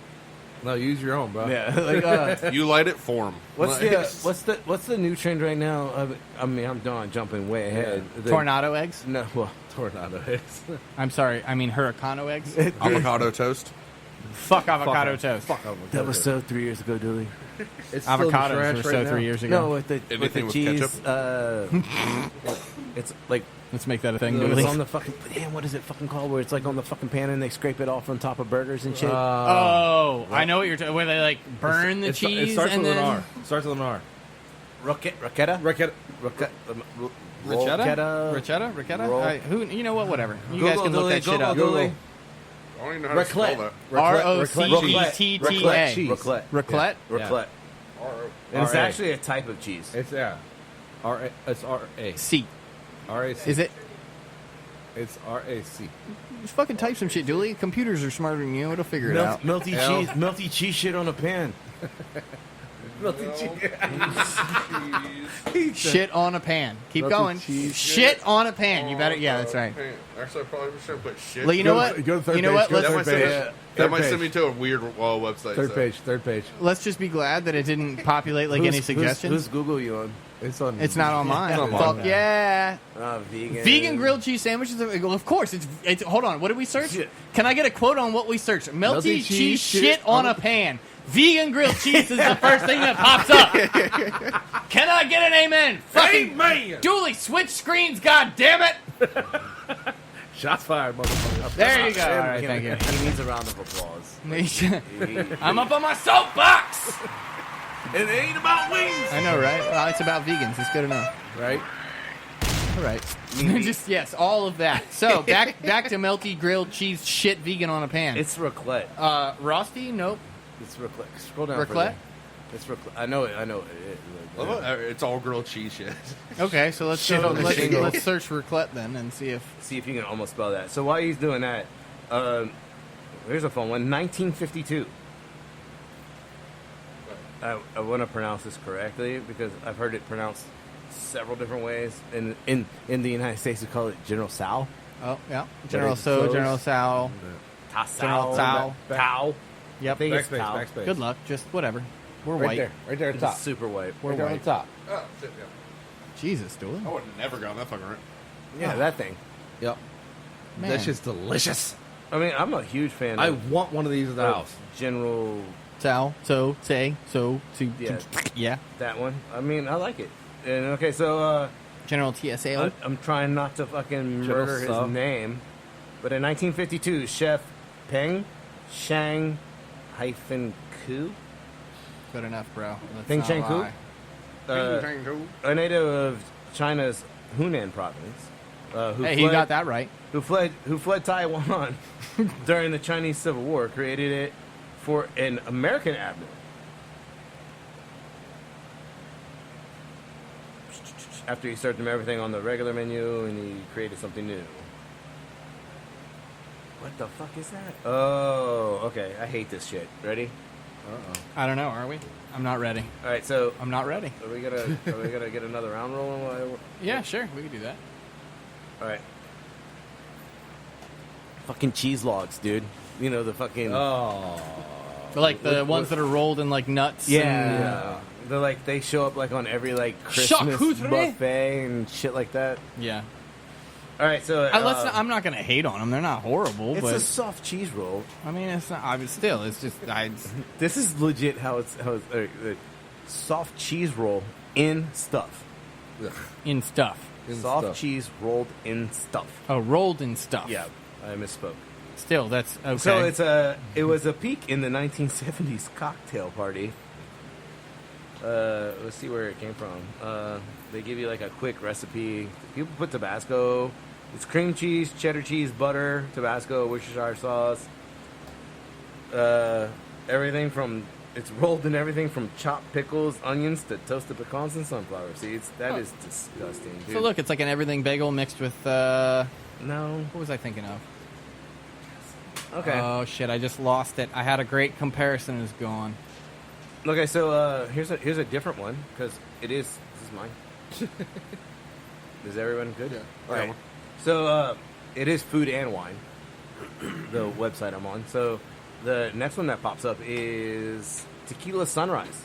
No, use your own, bro. You light it for him. what's the new trend right now? I mean, I'm jumping way ahead. Tornado eggs? No, well, Tornado eggs. I'm sorry. I mean Hurricano eggs. Avocado toast. Fuck avocado toast. Fuck avocado. that was so 3 years ago, Dooley. It's still in the Avocados trash were so right now. 3 years ago. No, with the Anything with cheese. It's like Let's make that a thing. it's Dooley. on the fucking. Damn, what is it fucking called? Where it's like on the fucking pan and they scrape it off on top of burgers and shit. Oh, I know what you're talking. Where they like burn the cheese It starts and with then an R. Starts with an R. Raclette? Ricotta. Roll. Who? You know what? Whatever. You Google, guys can look Dooley, that shit Google, up. Dooley. I don't even know how to spell that. R-O-C-E-T-T-A. cheese. Raclette. Raclette. Raclette. And it's R.A. actually a type of cheese. It's R.A. It's R.A. C. R.A.C. Is it? It's R.A.C. Just fucking type some shit, Dooley. Computers are smarter than you. It'll figure it out. Melty cheese shit on a pan. Shit on a pan. Keep Melted going. cheese. Shit on a pan. You better. Yeah, that's right. Actually, I probably should put shit. Well, you know Go what? to- go to third You know page, what? go to That Let's, might, third send, page. that Third might send page. me to a weird website. Third so. page. Third page. let's just be glad that it didn't populate like any suggestions. Who's Google you on? It's on. It's not on mine. It's on Fuck mine. yeah. Vegan. Vegan grilled cheese sandwiches. Well, of course. It's. Hold on. What did we search? Shit. Can I get a quote on what we searched? Melty Melty cheese cheese shit on a pan. Vegan grilled cheese is the first thing that pops up. Can I get an amen? Fucking Amen. Dooley, switch screens. God damn it. Shots fired, motherfucker. There you go. All right, thank you. He needs a round of applause. I'm up on my soapbox. It ain't about wings. I know, right? Well, it's about vegans. It's good enough. Right? All right. Just yes, all of that. So back to melty grilled cheese shit vegan on a pan. It's raclette. Rosti? Nope. It's raclette. Scroll down. Raclette? further. It's raclette. I know it. It's all grilled cheese shit. Okay, so let's Shit on the shingle. let's search raclette then and see if See if you can almost spell that. So while he's doing that, here's a fun one. 1952. I want to pronounce this correctly because I've heard it pronounced several different ways. In the United States, we call it General Tso. oh yeah, General General General Sal. General Tso. Tao. Yep. I think it's Backspace. Tao. Backspace. Good luck. Just whatever. We're Right white. there. Right there at the top. It's super white. We're Right there on white. the top. Oh, shit, yeah. Jesus, Dooley. I would have never gotten that fucking right. Yeah, that thing. Yep. Man. That shit's delicious. I mean, I'm a huge fan I of want one of these in the house. General, Sal. So say so to Yeah. yeah. that one. I mean, I like it. And okay, so General TSA. I'm trying not to fucking General murder his Tso. name, but in 1952, Chef Peng Shang hyphen Ku, Good enough, bro. Let's Peng not Shang Ku, lie. a native of China's Hunan province, who Hey, fled, he got that right. who fled Taiwan during the Chinese Civil War, created it for an American admiral. After he served him everything on the regular menu, and he created something new. What the fuck is that? Oh, okay. I hate this shit. Ready? I don't know. Are we? I'm not ready. All right. So I'm not ready. are we gonna get another round rolling? While Yeah, sure. We can do that. all right. Fucking cheese logs, dude. You know the fucking Oh. But like the ones that are rolled in like nuts. yeah. They're like they show up like on every like Christmas Charcuterie. buffet and shit like that. Yeah. All right. So I'm not gonna hate on them. They're not horrible, it's but a soft cheese roll. I mean, it's not. I mean, still, it's just This is legit how it's soft cheese roll in stuff. in stuff. Soft stuff. cheese rolled in stuff. Oh, rolled in stuff. Yeah, I misspoke. Still, that's okay. So it was a peak in the 1970s cocktail party. Let's see where it came from. They give you like a quick recipe. People put Tabasco. It's cream cheese, cheddar cheese, butter, Tabasco, Worcestershire sauce. Everything from it's rolled in everything from chopped pickles, onions to toasted pecans and sunflower seeds. That is disgusting, dude. So look, it's like an everything bagel mixed with. No. What was I thinking of? Okay. Oh shit! I just lost it. I had a great comparison. It's gone. Okay, so here's a different one because this is mine. Is everyone good? Yeah. All right. So it is food and wine. The website I'm on. So the next one that pops up is Tequila Sunrise.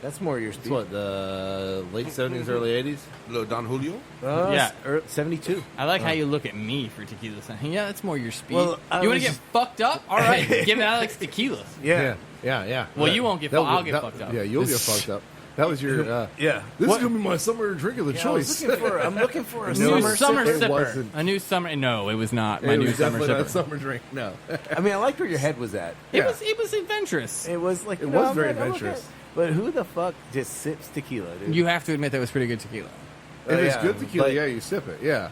That's more your It's speed. what, the late 70s, early 80s? Little Don Julio. Yeah. 72. I like how you look at me for tequila. Yeah, that's more your speed. Well, I you want was to get fucked up? All right, give Alex tequila. Yeah. Yeah. Well, you won't get. I'll get fucked up. Yeah, you'll get fucked up. That was your. Yeah. This is gonna be my summer drink of the choice. I'm looking for a New summer summer sipper. It sipper. wasn't. A new summer. No, it was not my It new was summer definitely not sipper. a summer drink. No. I mean, I liked where your head was at. It was adventurous. It was like It you know, was I'm very like, I'm adventurous. okay. But who the fuck just sips tequila, dude? You have to admit that was pretty good tequila. If it's yeah, good tequila, like- yeah, you sip it. Yeah.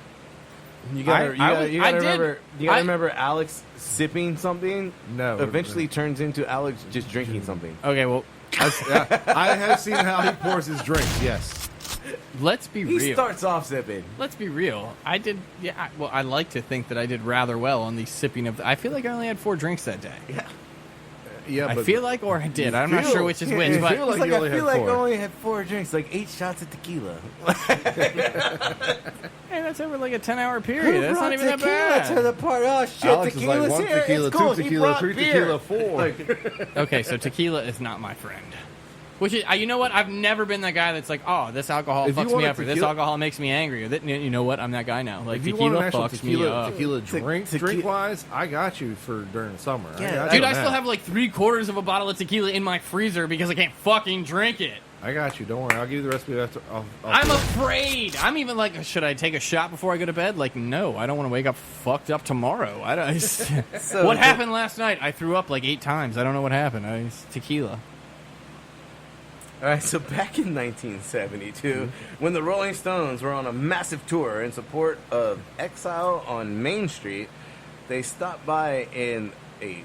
You gotta, I did. remember. You gotta remember Alex sipping something. No. Eventually turns into Alex just drinking something. Okay, well, I have seen how he pours his drinks. Yes. let's be He real. starts off sipping. Let's be real. I did. Yeah. Well, I like to think that I did rather well on the sipping of. I feel like I only had 4 drinks that day. Yeah, I but feel like, or I did. I'm not sure which is which, you but feel like He's you only I had feel like 4. I only had 4 drinks, like 8 shots of tequila. hey, that's over like a 10-hour period. That's not even that bad. to the party. Oh shit, Alex is tequila's like 1 here. tequila, It's cool. 2 He tequila, brought 3 beer. tequila, 4. Okay, so tequila is not my friend. Which is, you know what? I've never been that guy that's like, oh, this alcohol If you fucks want me a up, or this tequila- alcohol makes me angry, or that, you know what? I'm that guy now. Like If you want an tequila actual fucks me up. tequila drink, Tequila- drink wise, I got you for during summer. Yeah, got Dude, you I on still that. have like 3/4 of a bottle of tequila in my freezer because I can't fucking drink it. I got you. Don't worry. I'll give you the recipe after. I'm afraid. I'm even like, should I take a shot before I go to bed? Like, no, I don't want to wake up fucked up tomorrow. I don't. What happened last night? I threw up like 8 times. I don't know what happened. It's tequila. All right, so back in 1972, when the Rolling Stones were on a massive tour in support of Exile on Main Street, they stopped by in a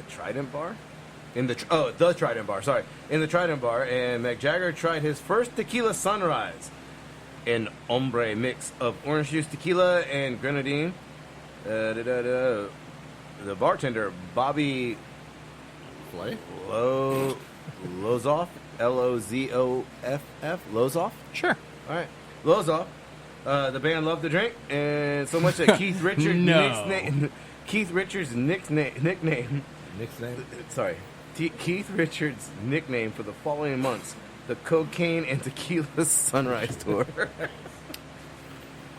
Trident bar? The Trident bar, sorry. In the Trident bar, and Mick Jagger tried his first Tequila Sunrise, an ombre mix of orange juice, tequila, and grenadine. The bartender, Bobby Play? Lozoff, Lozoff, Lozoff. Sure. All right, Lozoff. The band loved the drink, and so much that Keith Richards' No. nickname. Nick's name? Sorry, Keith Richards' nickname for the following months: the Cocaine and Tequila Sunrise Tour.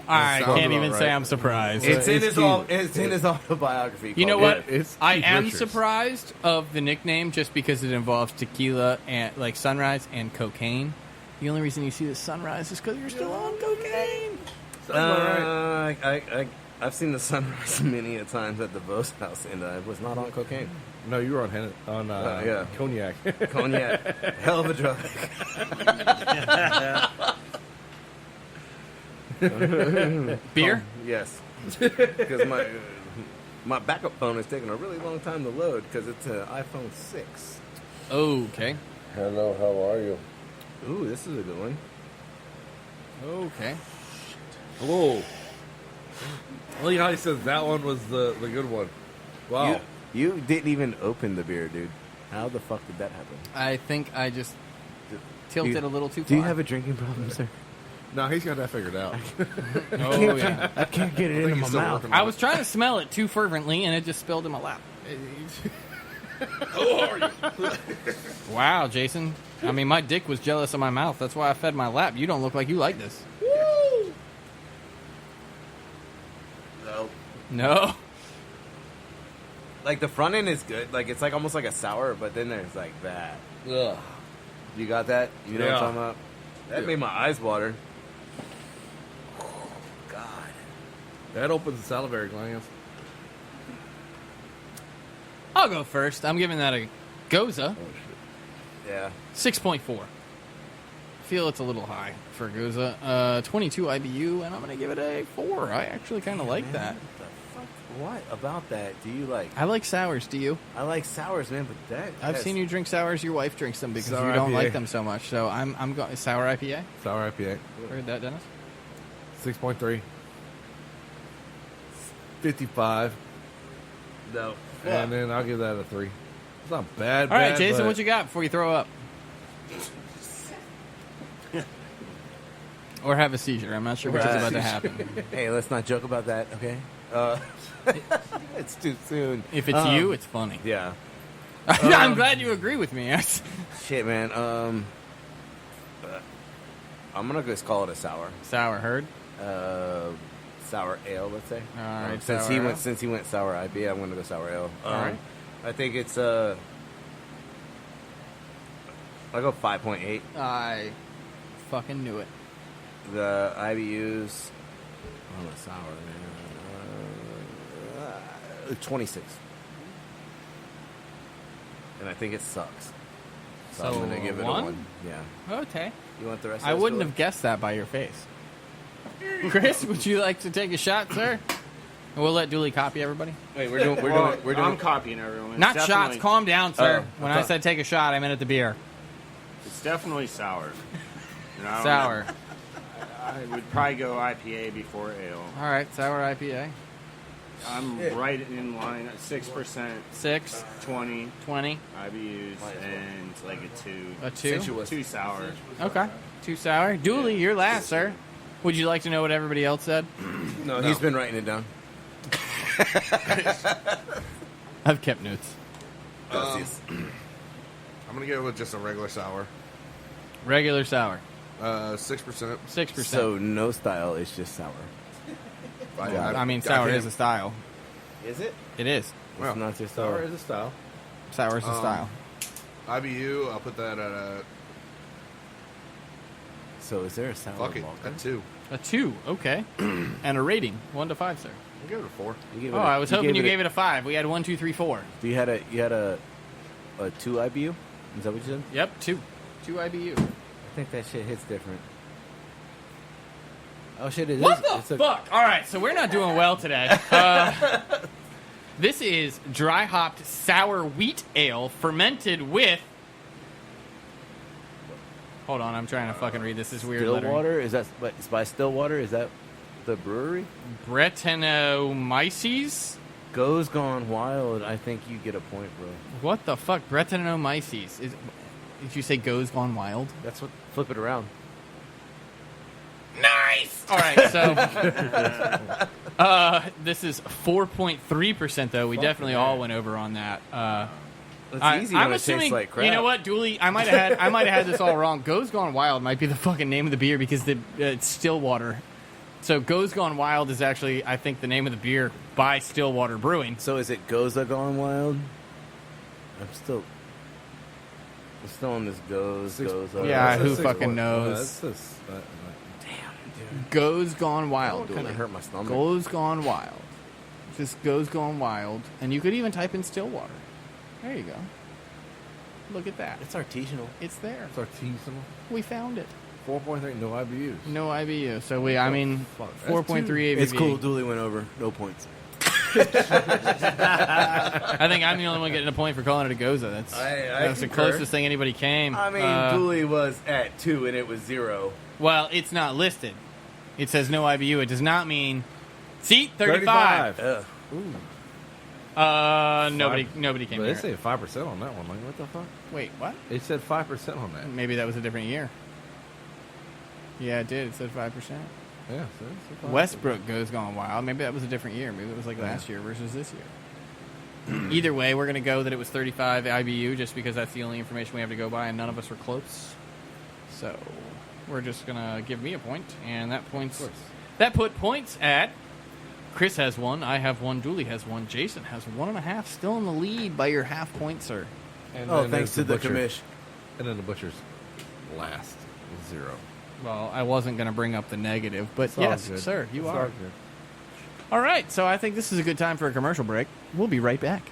I sounds can't about even right. say I'm surprised. It's in It's his autobiography. You know called- what? it's I Keith am Richards. surprised of the nickname just because it involves tequila and like sunrise and cocaine. The only reason you see the sunrise is because you're still on cocaine. I've seen the sunrise many a times at the Vos house, and I was not on cocaine. No, you were on yeah. cognac. Cognac, hell of a drug. Beer? Yes, because my backup phone is taking a really long time to load because it's an iPhone 6. Okay. Hello, how are you? Ooh, this is a good one. Okay. Hello. I like how he says that one was the good one. Wow. You didn't even open the beer, dude. How the fuck did that happen? I think I just tilted a little too far. Do you have a drinking problem, sir? No, he's got that figured out. Oh, yeah. I can't get it into he's my still mouth. working I was trying to smell it too fervently, and it just spilled in my lap. Wow, Jason. I mean, my dick was jealous of my mouth. That's why I fed my lap. You don't look like you like this. No. No. Like the front end is good. Like it's like almost like a sour, but then there's like that. Ugh. You got that? You know what I'm Yeah. talking about? That Yeah. made my eyes water. God. That opens the salivary glands. I'll go first. I'm giving that a Goza. Oh, shit. Yeah. 6.4. feel it's a little high for Goza. 22 IBU, and I'm gonna give it a 4. I actually kind of like that. What about that do you like? I like sours. Do you? I like sours, man, but I've seen you drink sours. Your wife drinks them because Sour you don't IPA. like them so much. So I'm going sour IPA. Sour IPA. Heard that, Dennis? 6.3. 55. No. And then I'll give that a 3. It's not bad. All right, bad, Jason, but what you got before you throw up? Or have a seizure. I'm not sure which is about to happen. Hey, let's not joke about that, okay? It's too soon. If it's you, it's funny. Yeah. I'm glad you agree with me. Shit, man. I'm gonna just call it a sour. Sour, heard? Sour ale, let's say. All right, Since sour he ale. went sour IPA, I'm gonna go sour ale. All right. I think it's I'll go 5.8. I fucking knew it. The IBUs on a sour, man. 26. And I think it sucks. So I'm So, gonna give it a 1? 1. Yeah. Okay. You want the rest? I of us wouldn't to have guessed that by your face. Chris, would you like to take a shot, sir? And we'll let Dooley copy everybody. Wait, we're doing. I'm copying everyone. Not It's shots. definitely- Calm down, sir. Oh, when I I thought- said take a shot, I meant at the beer. It's definitely sour. And I don't Sour. know. I would probably go IPA before ale. All right, sour IPA. I'm right in line at 6%, 6, 20 20, IBUs, and like a 2. a 2. Too sour. Okay. 2 sour. Dooley, you're last, sir. Would you like to know what everybody else said? No, he's been writing it down. I've kept notes. I'm gonna go with just a regular sour. Regular sour. 6%. 6%. So no style, it's just sour. I mean, sour is a style. Is it? It is. Well, It's not just Sour sour. is a style. Sour is a style. IBU, I'll put that at a So is there a sour? fuck it, Walker? at 2. A 2. Okay. And a rating 1 to 5, sir. I'll give it a 4. You gave Oh, it a- I was hoping you gave gave it a 5. We had 1, 2, 3, 4. You had a 2 IBU. Is that what you said? Yep, 2. 2 IBU. I think that shit hits different. Oh shit! It is. What the It's a- fuck? All right, so we're not doing well today. This is dry hopped sour wheat ale fermented with. Hold on, I'm trying to fucking read this. This is weird lettering. Stillwater? Is that? It's by Stillwater? Is that the brewery? Brettanomyces? Goes Gone Wild. I think you get a point, bro. What the fuck? Brettanomyces? Did you say goes gone wild? That's what. Flip it around. Nice. All right, so this is 4.3% though. We definitely all went over on that. It's easy when I'm it assuming. tastes like crap. You know what, Dooley? I might have had this all wrong. Goes Gone Wild might be the fucking name of the beer because it's Stillwater. So Goes Gone Wild is actually, I think, the name of the beer by Stillwater Brewing. So is it Goza Gone Wild? I'm still on this goes. Yeah, who That's a fucking 6.1. knows? That's just, Goes Gone Wild. Kind of Dooley. hurt my stomach. Goes Gone Wild. Just Goes Gone Wild. And you could even type in Stillwater. There you go. Look at that. It's artisanal. It's there. it's artisanal. We found it. 4.3, no IBUs. No IBU. So I mean, Fuck. 4.3 ABV. It's cool. Dooley went over. No points. I think I'm the only one getting a point for calling it a Goza. That's the concur. closest thing anybody came. I mean, Dooley was at 2 and it was 0. Well, it's not listed. It says no IBU. It does not mean. See, 35. Ugh. Nobody came But here. they say 5% on that one. Like, what the fuck? Wait, what? It said 5% on that. Maybe that was a different year. Yeah, it did. It said 5%. Yeah, so it's a 5%. Westbrook Goes Gone Wild. Maybe that was a different year. Maybe it was like last year versus this year. Either way, we're going to go that it was 35 IBU just because that's the only information we have to go by, and none of us were close. So we're just going to give me a point, and that put points at Chris has 1, I have 1, Dooley has 1, Jason has 1.5, still in the lead by your half point, sir. And Oh, then thanks to there's the butcher. commish. And then the butcher's last with 0. Well, I wasn't going to bring up the negative, but It's all yes, good. sir, you It's are. all good. All right, so I think this is a good time for a commercial break. We'll be right back.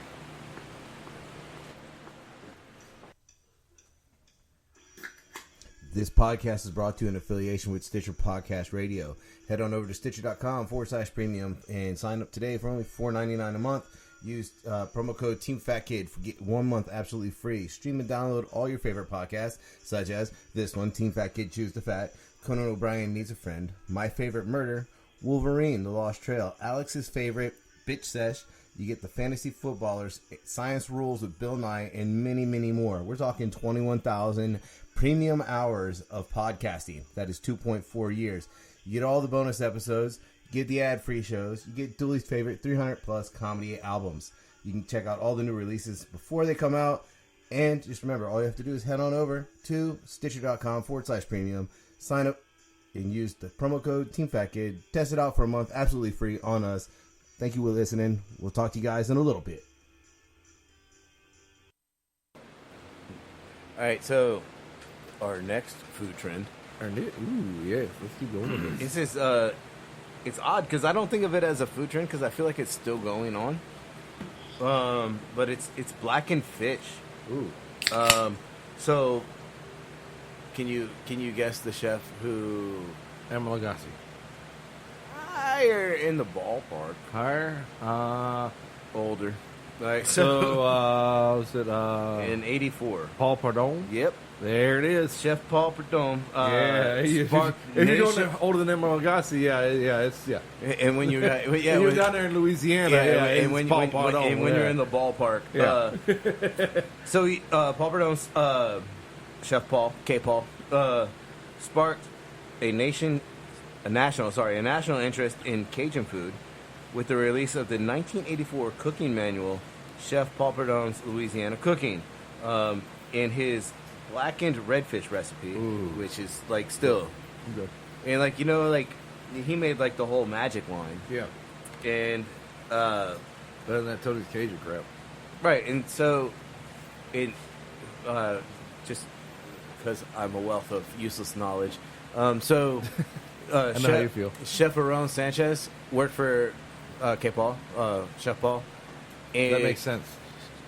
This podcast is brought to you in affiliation with Stitcher Podcast Radio. Head on over to Stitcher.com/premium and sign up today for only $4.99 a month. Use promo code TeamFatKid for get 1 month absolutely free. Stream and download all your favorite podcasts, such as this one, Team Fat Kid Choose the Fat, Conan O'Brien Needs a Friend, My Favorite Murder, Wolverine, The Lost Trail, Alex's Favorite, Bitch Sesh. You get the Fantasy Footballers, Science Rules with Bill Nye, and many, many more. We're talking 21,000 premium hours of podcasting. That is 2.4 years. You get all the bonus episodes. You get the ad-free shows. You get Dooley's favorite 300-plus comedy albums. You can check out all the new releases before they come out. And just remember, all you have to do is head on over to Stitcher.com/premium. Sign up and use the promo code TeamFatKid. Test it out for a month absolutely free on us. Thank you for listening. We'll talk to you guys in a little bit. All right, so our next food trend. Ooh, yes. Let's keep going with this. This is, it's odd because I don't think of it as a food trend because I feel like it's still going on. But it's blackened fish. Ooh. So can you guess the chef who? Emma Lagasse. Higher in the ballpark. Higher? Older. Like So, was it in '84. Paul Pardon? Yep. There it is. Chef Paul Perdome. If you're doing older than Emma Lagasse, yeah. And when you're When you're down there in Louisiana, and when Paul Pardon. you're in the ballpark. Yeah. So Paul Perdome's Chef Paul, K. Paul, sparked a national interest in Cajun food with the release of the 1984 cooking manual, Chef Paul Perdome's Louisiana Cooking, in his blackened redfish recipe, which is like still, Okay. and like he made like the whole magic line, Yeah. and Better than that Tony's Cajun crap. right, and so it just because I'm a wealth of useless knowledge, so I know how you feel. Chef Aaron Sanchez worked for K. Paul, Chef Paul, and That makes sense.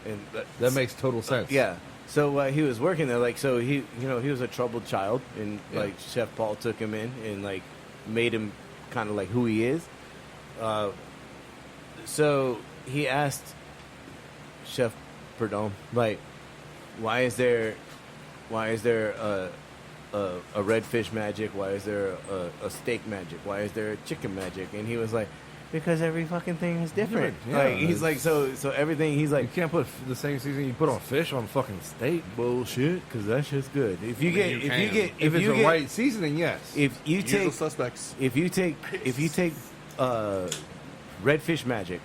and That makes total sense. yeah. So he was working there, like, so he was a troubled child, and Yeah. like Chef Paul took him in and like made him kind of like who he is. So he asked Chef Perdome, like, why is there a redfish magic? Why is there a steak magic? Why is there a chicken magic? And he was like, because every fucking thing is different. Yeah, like he's like, so everything. He's You like, can't put the same seasoning you put on fish on fucking steak. bullshit, because that shit's good. If you mean, you can. If it's the right seasoning, yes. if you Usual take suspects. if you take redfish magic,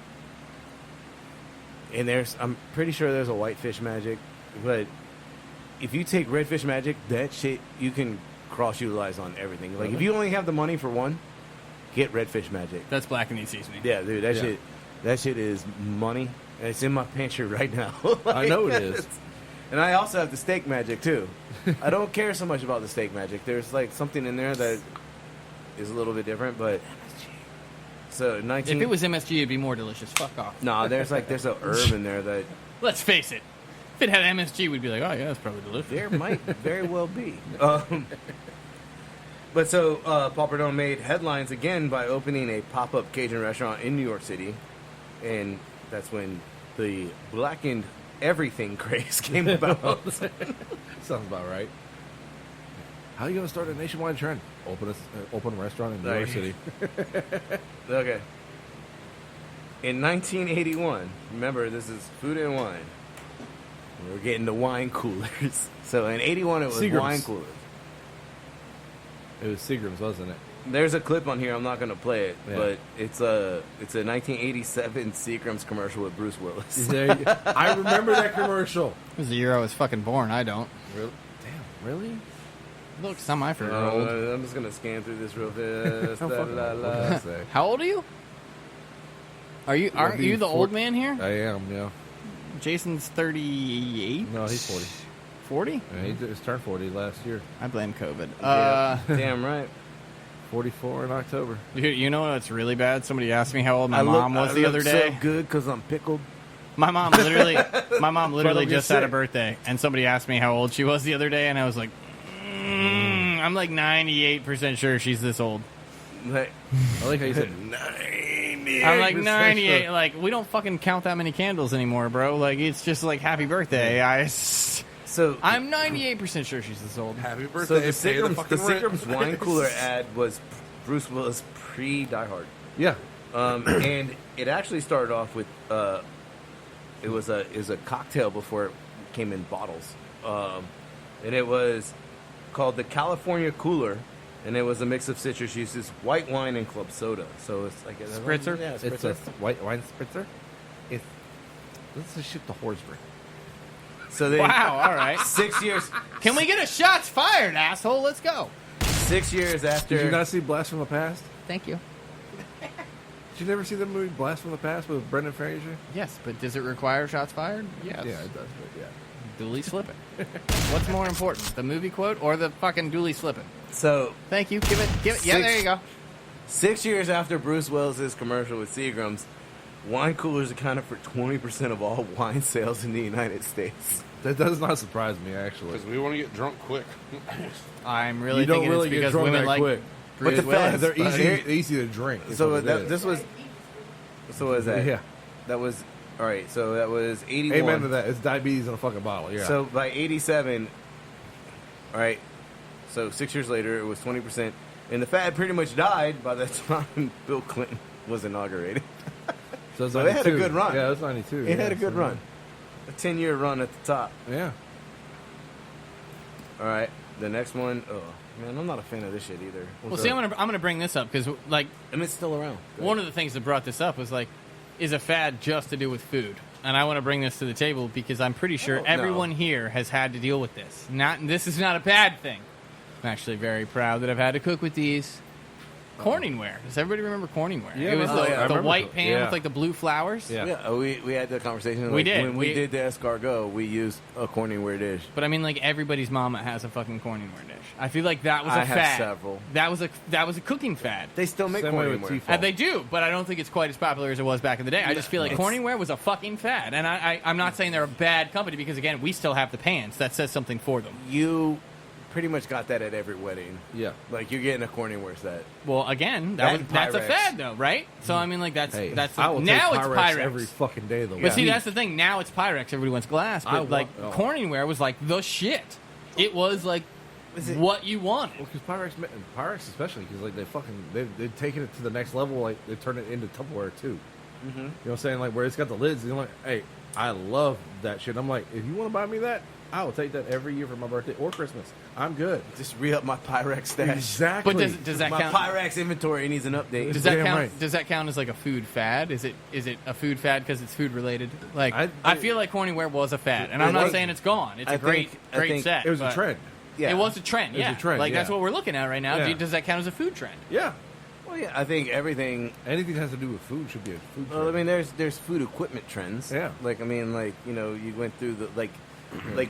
and I'm pretty sure there's a whitefish magic, but if you take redfish magic, that shit you can cross utilize on everything. Like if you only have the money for one, get redfish magic. That's blackened seasoning. Yeah, dude, Yeah. that shit is money. And it's in my pantry right now. I know it is. And I also have the steak magic too. I don't care so much about the steak magic. There's like something in there that is a little bit different, but so 19. If it was MSG, it'd be more delicious. Fuck off. no, there's a herb in there that Let's face it. If it had MSG, we'd be like, oh yeah, it's probably delicious. there might very well be. But so Paul Perdome made headlines again by opening a pop-up Cajun restaurant in New York City, and that's when the blackened everything craze came about. Sounds about right. How are you going to start a nationwide trend? Open a restaurant in New York City. Okay. In 1981, remember this is food and wine. We were getting the wine coolers. So in 81 it was Seagram's. wine coolers. It was Seagram's, wasn't it? There's a clip on here. I'm not going to play it, Yeah. but it's a 1987 Seagram's commercial with Bruce Willis. I remember that commercial. It was the year I was fucking born. I don't. Really? Damn, really? Look, it's not my favorite. Old. I'm just going to scan through this real fast. How fucking old was I say? How old are you? Aren't you the old man here? I am, yeah. Jason's 38. No, he's 40. 40? Yeah, he just turned 40 last year. I blame COVID. Yeah, damn right. 44 in October. You know what's really bad? Somebody asked me how old my mom was the other day. So good because I'm pickled. My mom literally But just had a birthday, and somebody asked me how old she was the other day, and I was like, I'm like 98% sure she's this old. Like, I like how you said 90. I'm like 98. Like, we don't fucking count that many candles anymore, bro. Like, it's just like happy birthday. So I'm 98% sure she's this old. Happy So birthday! the pay the Seagram's, fucking the rent. Seagram's wine cooler ad was Bruce Willis pre-Die Hard. Yeah. And it actually started off with it was a cocktail before it came in bottles, and it was called the California Cooler, and it was a mix of citrus juices, white wine, and club soda. So it's like a Spritzer? Yeah, It's a spritzer. white wine spritzer. It's this is shit the horse drink. So then, Wow, all right. 6 years, Can we get a shots fired, asshole? Let's go. 6 years after. Did you not see Blast from the Past? Thank you. Did you never see the movie Blast from the Past with Brendan Fraser? Yes, but does it require shots fired? Yes. Yeah, it does. But yeah. Dooley slipping. What's more important, the movie quote or the fucking Dooley slipping? So Thank you. Give it. Yeah, Six- there you go. 6 years after Bruce Willis's commercial with Seagram's, wine coolers accounted for 20% of all wine sales in the United States. That does not surprise me, actually. Because we want to get drunk quick. I'm really You don't thinking really it's get because drunk women that like quick. Bruce But the Willis. fact- They're Here- easy to drink. is So what it that is. this was. So what was that? Yeah. That was all right. So that was 81. Amen to that. It's diabetes in a fucking bottle. Yeah. So by 87, all right. So 6 years later, it was 20%, and the fad pretty much died by the time Bill Clinton was inaugurated. it's so it had a 92. good run. Yeah, it was 92. It yeah, had a good so- run, a 10-year run at the top. Yeah. All right. The next one, oh man, I'm not a fan of this shit either. Well, see, I'm gonna bring this up because like I mean, it's still around. Go one ahead. of the things that brought this up was like, is a fad just to do with food? And I want to bring this to the table because I'm pretty sure Oh, no. everyone here has had to deal with this. This is not a bad thing. I'm actually very proud that I've had to cook with these. Corningware. Does everybody remember Corningware? Yeah, it was I the remember white it. pan Yeah. with like the blue flowers. Yeah. Yeah, we had the conversation. We like, did. When we We- did the escargot, we used a Corningware dish. But I mean, like everybody's mama has a fucking Corningware dish. I feel like that was a I have fad. several. That was a cooking fad. They still make Same way with Corningware. Tefal. And they do, but I don't think it's quite as popular as it was back in the day. I just feel like It's- Corningware was a fucking fad. And I'm not saying they're a bad company because, again, we still have the pans. That says something for them. You pretty much got that at every wedding. Yeah. Like you're getting a Corningware set. Well, again, And that's a Pyrex. fad, though, right? So, I mean, like, Hey, that's I will now take it's Pyrex Pyrex. every fucking day of the week. But see, that's the thing. Now it's Pyrex. Everybody wants glass. I But, want- like, oh. Corningware was, like, the shit. It was, like, what you wanted. Well, because Pyrex especially, because like they've taken it to the next level. Like they turned it into Tupperware too. You know what I'm saying? Like where it's got the lids. And you're like, hey, I love that shit. I'm like, if you want to buy me that, I will take that every year for my birthday or Christmas. I'm good. Just re-up my Pyrex stash. Exactly. But does that My count? Pyrex inventory needs an update. Does that Damn count? right. Does that count as like a food fad? Is it a food fad because it's food related? Like I feel like Corningware was a fad, and I'm not saying it's gone. It's I a great think set. It was a but trend. Yeah. It was a trend. It was Yeah, a trend, like that's yeah. what we're looking at right now. Yeah. Does that count as a food trend? Yeah. Well, yeah, I think everything. Anything that has to do with food should be a food. Well, I trend. mean, there's food equipment trends. Yeah. Like I mean, like you know, you went through the like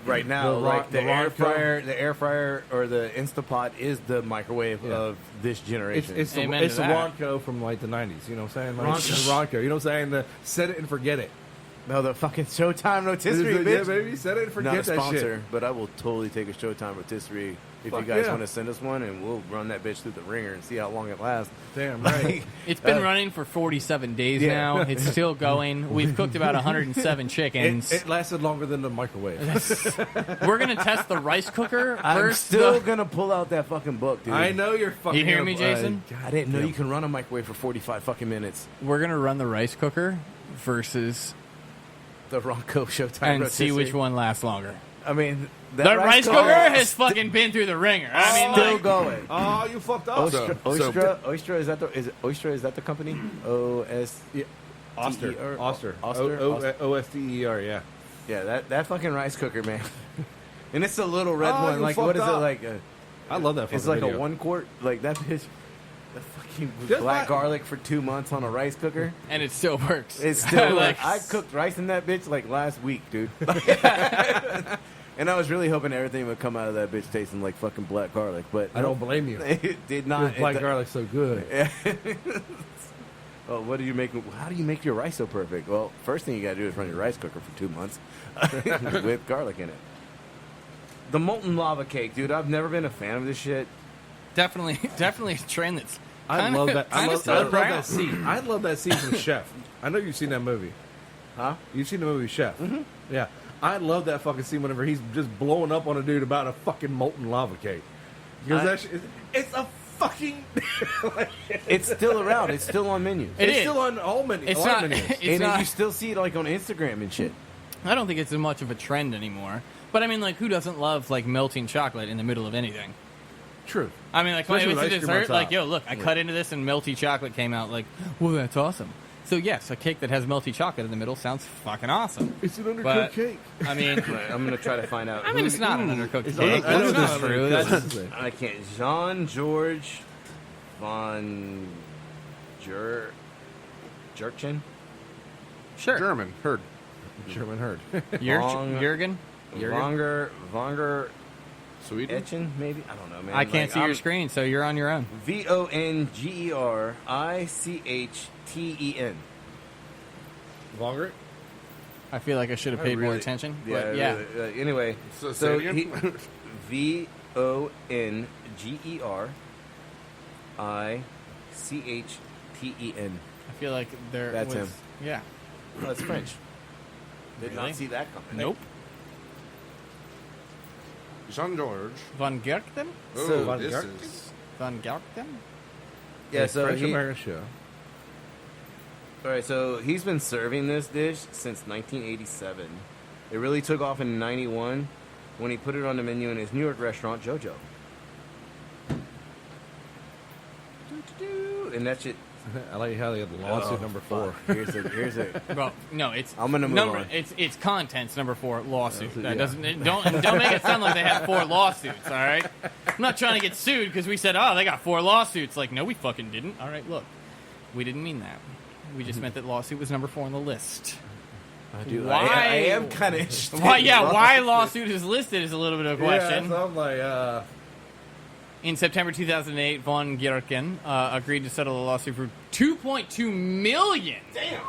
right now, The like the air Ronco. fryer, or the Instapot is the microwave Yeah. of this generation. It's the Amen it's to the that. Ronco from like the 90s. You know what I'm saying? Like, Ronco. Ronco. You know what I'm saying? The set it and forget it. no, the fucking Showtime rotisserie, Yeah, bitch. baby. Set it and forget Not a that sponsor, shit. but I will totally take a Showtime rotisserie if Fuck you guys yeah. want to send us one, and we'll run that bitch through the ringer and see how long it lasts. Damn right. Like, It's been running for 47 days yeah. now. It's still going. We've cooked about 107 chickens. It lasted longer than the microwave. We're gonna test the rice cooker I'm first. still gonna pull out that fucking book, dude. I know you're fucking. You hear me, Jason? I didn't know you can run a microwave for 45 fucking minutes. We're gonna run the rice cooker versus The Ronco Showtime and rotisserie. see which one lasts longer. I mean, that The rice cooker is has fucking been through the ringer. I mean, still like, going. Oh, you fucked up. Oyster, is that the company? Oster. T-E-R? Oster. Oster? O-S-T-E-R, yeah. Yeah, that fucking rice cooker, man. And it's a little red Oh, one. you Like, what is fucked it up. like? I love that fucking It's like video. a 1 quart. Like that bitch. The fucking Just black like- garlic for 2 months on a rice cooker. and it still works. It's still Like, I cooked rice in that bitch like last week, dude. And I was really hoping everything would come out of that bitch tasting like fucking black garlic, but I don't blame you. It did not. Because black It- garlic's so good. Oh, what do you make? How do you make your rice so perfect? Well, first thing you got to do is run your rice cooker for 2 months with garlic in it. The molten lava cake, dude. I've never been a fan of this shit. definitely a trend that's. I love that. I love around. that scene. I love that scene from Chef. I know you've seen that movie. Huh? You've seen the movie Chef. Mm-hmm. Yeah. I love that fucking scene whenever he's just blowing up on a dude about a fucking molten lava cake. Because it's a fucking... like, it's still around. It's still on menus. It's still on all menus. It's not. menus. It's not. You still see it like on Instagram and shit. I don't think it's as much of a trend anymore. But I mean, like, who doesn't love like melting chocolate in the middle of anything? True. I mean, like, when it Especially was a with ice cream on dessert, top. like, yo, look, I cut into this and melty chocolate came out. Like, well, that's awesome. So yes, a cake that has melty chocolate in the middle sounds fucking awesome. It's an undercooked But, cake. I mean, I'm gonna try to find out. I mean, it's not an undercooked It's cake. I know That's this not true. That's, I can't. Jean-Georges von Jerkin. sure. German herd. German herd. Jurgen? Vonger Sweden. Etchen, maybe? I don't know, man. I can't see your screen, so you're on your own. VONGERICHTEN. Longer? I feel like I should have paid more attention. But yeah. Really, anyway, So so say it again. VONGERICHTEN. I feel like there That's was... him. Yeah. Oh, that's French. Did Really? not see that coming. Nope. Jean George. Von Gerchten? Oh, So- Von this Gerken? is Von Gerchten? Yeah, so French he, American show. all right, so he's been serving this dish since 1987. It really took off in '91 when he put it on the menu in his New York restaurant, JoJo. Doo-doo-doo. And that shit. I like how they had lawsuit Oh, number 4. fuck. Here's a. Well, no, it's I'm gonna move on. It's contents number 4 lawsuit. Yeah. That doesn't don't make it sound like they have 4 lawsuits. All right, I'm not trying to get sued because we said, oh, they got 4 lawsuits. Like, no, we fucking didn't. All right, look, we didn't mean that. We just meant that lawsuit was number 4 on the list. Why? I am kind of interested. Why? Yeah, why lawsuit is listed is a little bit of a question. Yeah, so I'm like, In September 2008, von Gerken agreed to settle a lawsuit for $2.2 million. Damn.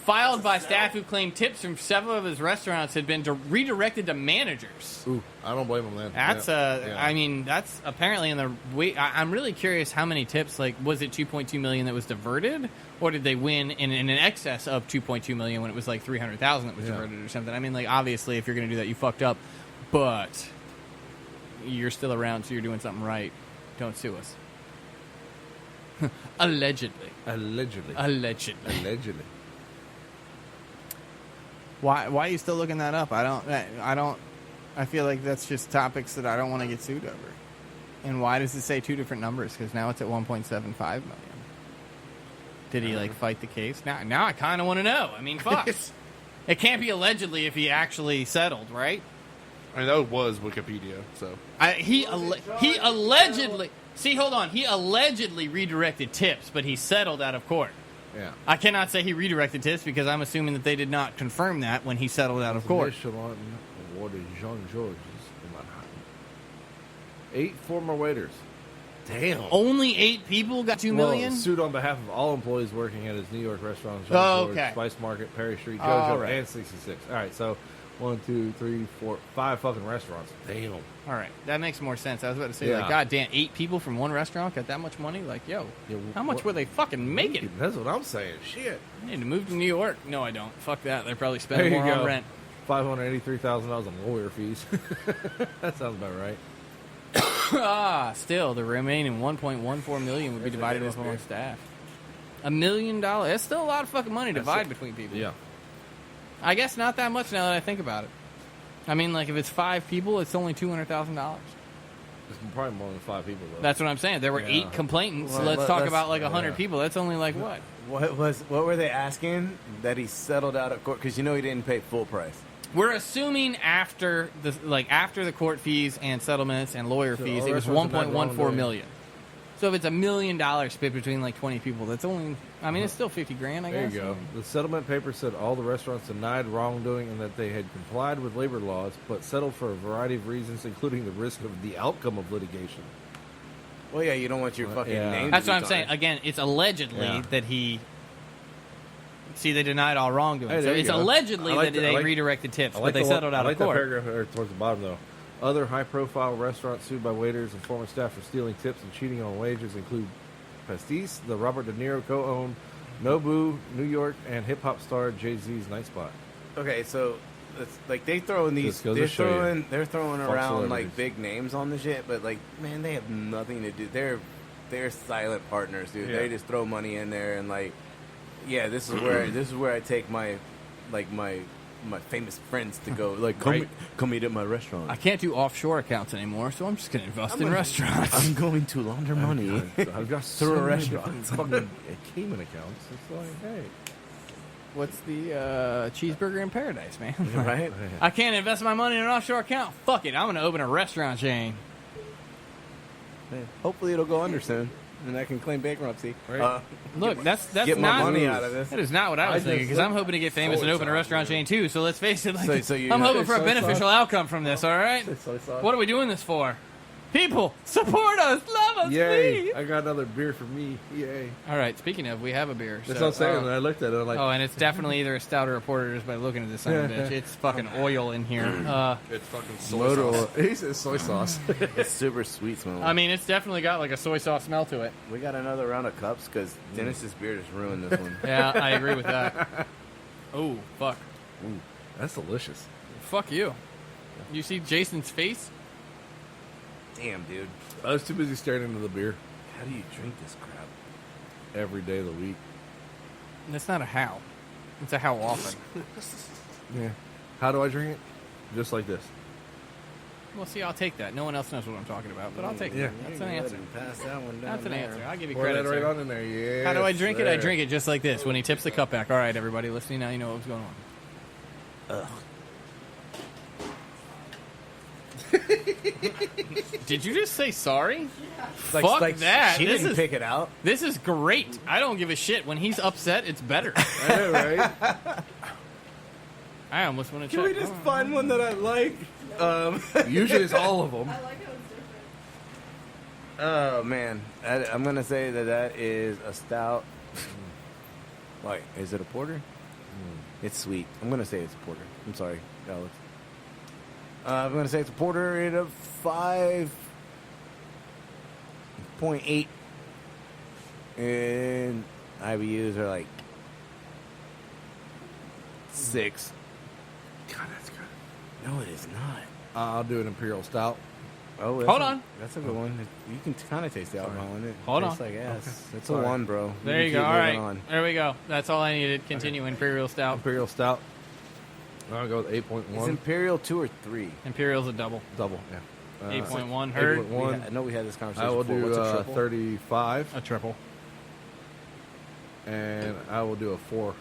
Filed by staff who claimed tips from several of his restaurants had been redirected to managers. ooh, I don't blame them then. That's Yeah. I mean, that's apparently in the way. I'm really curious how many tips. Like, was it 2.2 million that was diverted, or did they win in an excess of 2.2 million when it was like 300,000 that was diverted or something? I mean, like, obviously, if you're going to do that, you fucked up, but you're still around, so you're doing something right. Don't sue us. Allegedly. Allegedly. Allegedly. Why are you still looking that up? I feel like that's just topics that I don't want to get sued over. And why does it say 2 different numbers? Because now it's at 1.75 million. Did he like fight the case? Now I kind of want to know. I mean, fuck. It can't be allegedly if he actually settled, right? I mean, that was Wikipedia, so. He allegedly... See, hold on. He allegedly redirected tips, but he settled out of court. Yeah. I cannot say he redirected tips because I'm assuming that they did not confirm that when he settled out of court. Michelin awarded Jean Georges in Manhattan. 8 former waiters. Damn. Only 8 people got $2 million? Well, sued on behalf of all employees working at his New York restaurant, Jean Oh, George, okay. Spice Market, Perry Street, All JoJo, right. and 66. All right, so 1, 2, 3, 4, 5 fucking restaurants. Damn. All right, that makes more sense. I was about to say, Yeah. like, goddamn, 8 people from one restaurant got that much money? Like, yo, Yeah, how much were they fucking making? That's what I'm saying. Shit. I need to move to New York. No, I don't. Fuck that. They're probably There spending you more go. on rent. $583,000 in lawyer fees. That sounds about right. Still, the remaining 1.14 million would be divided up among staff. $1 million. That's still a lot of fucking money to divide between people. Yeah. I guess not that much now that I think about it. I mean, like, if it's 5 people, it's only $200,000. It's probably more than 5 people, though. That's what I'm saying. There were Yeah. 8 complainants. Well, Let's talk let's- about like 100 yeah. people. That's only like what? What were they asking that he settled out of court? Because you know he didn't pay full price. We're assuming after the court fees and settlements and lawyer So fees, all it was restaurants are not 1.14 wrongdoing. million. So if it's $1 million split between like 20 people, that's only. I mean, it's still 50 grand. I There guess. you go. The settlement paper said all the restaurants denied wrongdoing and that they had complied with labor laws, but settled for a variety of reasons, including the risk of the outcome of litigation. Well, yeah, you don't want your fucking yeah. name. That's to what be I'm saying. tarnished. Again, it's allegedly Yeah. that he. See, they denied all wrongdoing. Hey, so there you it's go. allegedly I like that the- they I like- redirected tips, I but like they the settled one, out I of like court. that paragraph towards the bottom, though. Other high-profile restaurants sued by waiters and former staff for stealing tips and cheating on wages include Pastis, the Robert De Niro co-owned Nobu, New York, and hip-hop star Jay-Z's Night Spot. Okay, so it's like they throwing these, This goes to show you. they're throwing Fuck around celebrities. like big names on the shit, but like, man, they have nothing to do. They're silent partners, dude. Yeah. They just throw money in there and like, yeah, this is where I take my famous friends to go. Like, come eat at my restaurant. I can't do offshore accounts anymore, so I'm just going to invest in restaurants. I'm going to launder money. I've got Through a so many restaurant. fucking Cayman accounts. It's like, hey. What's the cheeseburger in paradise, man? Right? I can't invest my money in an offshore account. Fuck it. I'm going to open a restaurant chain. Hopefully it'll go under soon, and I can claim bankruptcy. Right. Look, that's Get my not money out of this. That is not what I was thinking, because I'm hoping to get famous and open a restaurant chain too. So let's face it, like, So you I'm hoping for a soy beneficial outcome from this. All right. Soy sauce. What are we doing this for? People, support us, love us, Yay! please. I got another beer for me. Yay! All right. Speaking of, we have a beer. That's so, what I'm saying. I looked at it. I'm like, oh, and it's definitely either a stout or a porter just by looking at this son of a bitch. It's fucking oil in here. It's fucking soy motor sauce. oil. He says soy sauce. It's super sweet smelling. I mean, it's definitely got like a soy sauce smell to it. We got another round of cups because Dennis's beer just ruined this one. Yeah, I agree with that. Oh, fuck. Ooh, that's delicious. Fuck you. You see Jason's face? Damn, dude. I was too busy staring into the beer How do you drink this crap? every day of the week. That's not a how. It's a how often. Yeah. How do I drink it? Just like this. Well, see, I'll take that. No one else knows what I'm talking about, but I'll take Yeah. it. That's an answer. Pass that one down. That's an there. answer. I'll give you Pour credit. that right sir. on in there. Yeah. How do I drink it? I drink it just like this. When he tips the cup back. All right, everybody listening now, you know what's going on. Ugh. Did you just say sorry? Like, Fuck like that. She This didn't is- pick it out. This is great. I don't give a shit. When he's upset, it's better. Yeah, right? I almost want to Can check. we just find one that I like? Usually it's all of them. I like how it's different. Oh man, I'm gonna say that is a stout. Wait, is it a porter? It's sweet. I'm gonna say it's a porter. I'm sorry, Alex. I'm gonna say it's a porter at a 5.8, and IBUs are like 6. God, that's good. No, it is not. I'll do an Imperial Stout. Oh, that's Hold a- on. That's a good one. You can kind of taste the alcohol in it. Hold Tastes on. like ass. It's Sorry. a 1, bro. There can you go. keep All moving right. on. There we go. That's all I needed. Continue. Imperial Stout. Imperial Stout. I'll go with Is 8.1. Imperial 2 or 3? Imperial's a double. Double, yeah. 8.1. Heard. 8.1. I know we had this conversation I will before. do What's a triple? 35, A triple. and I will do a 4.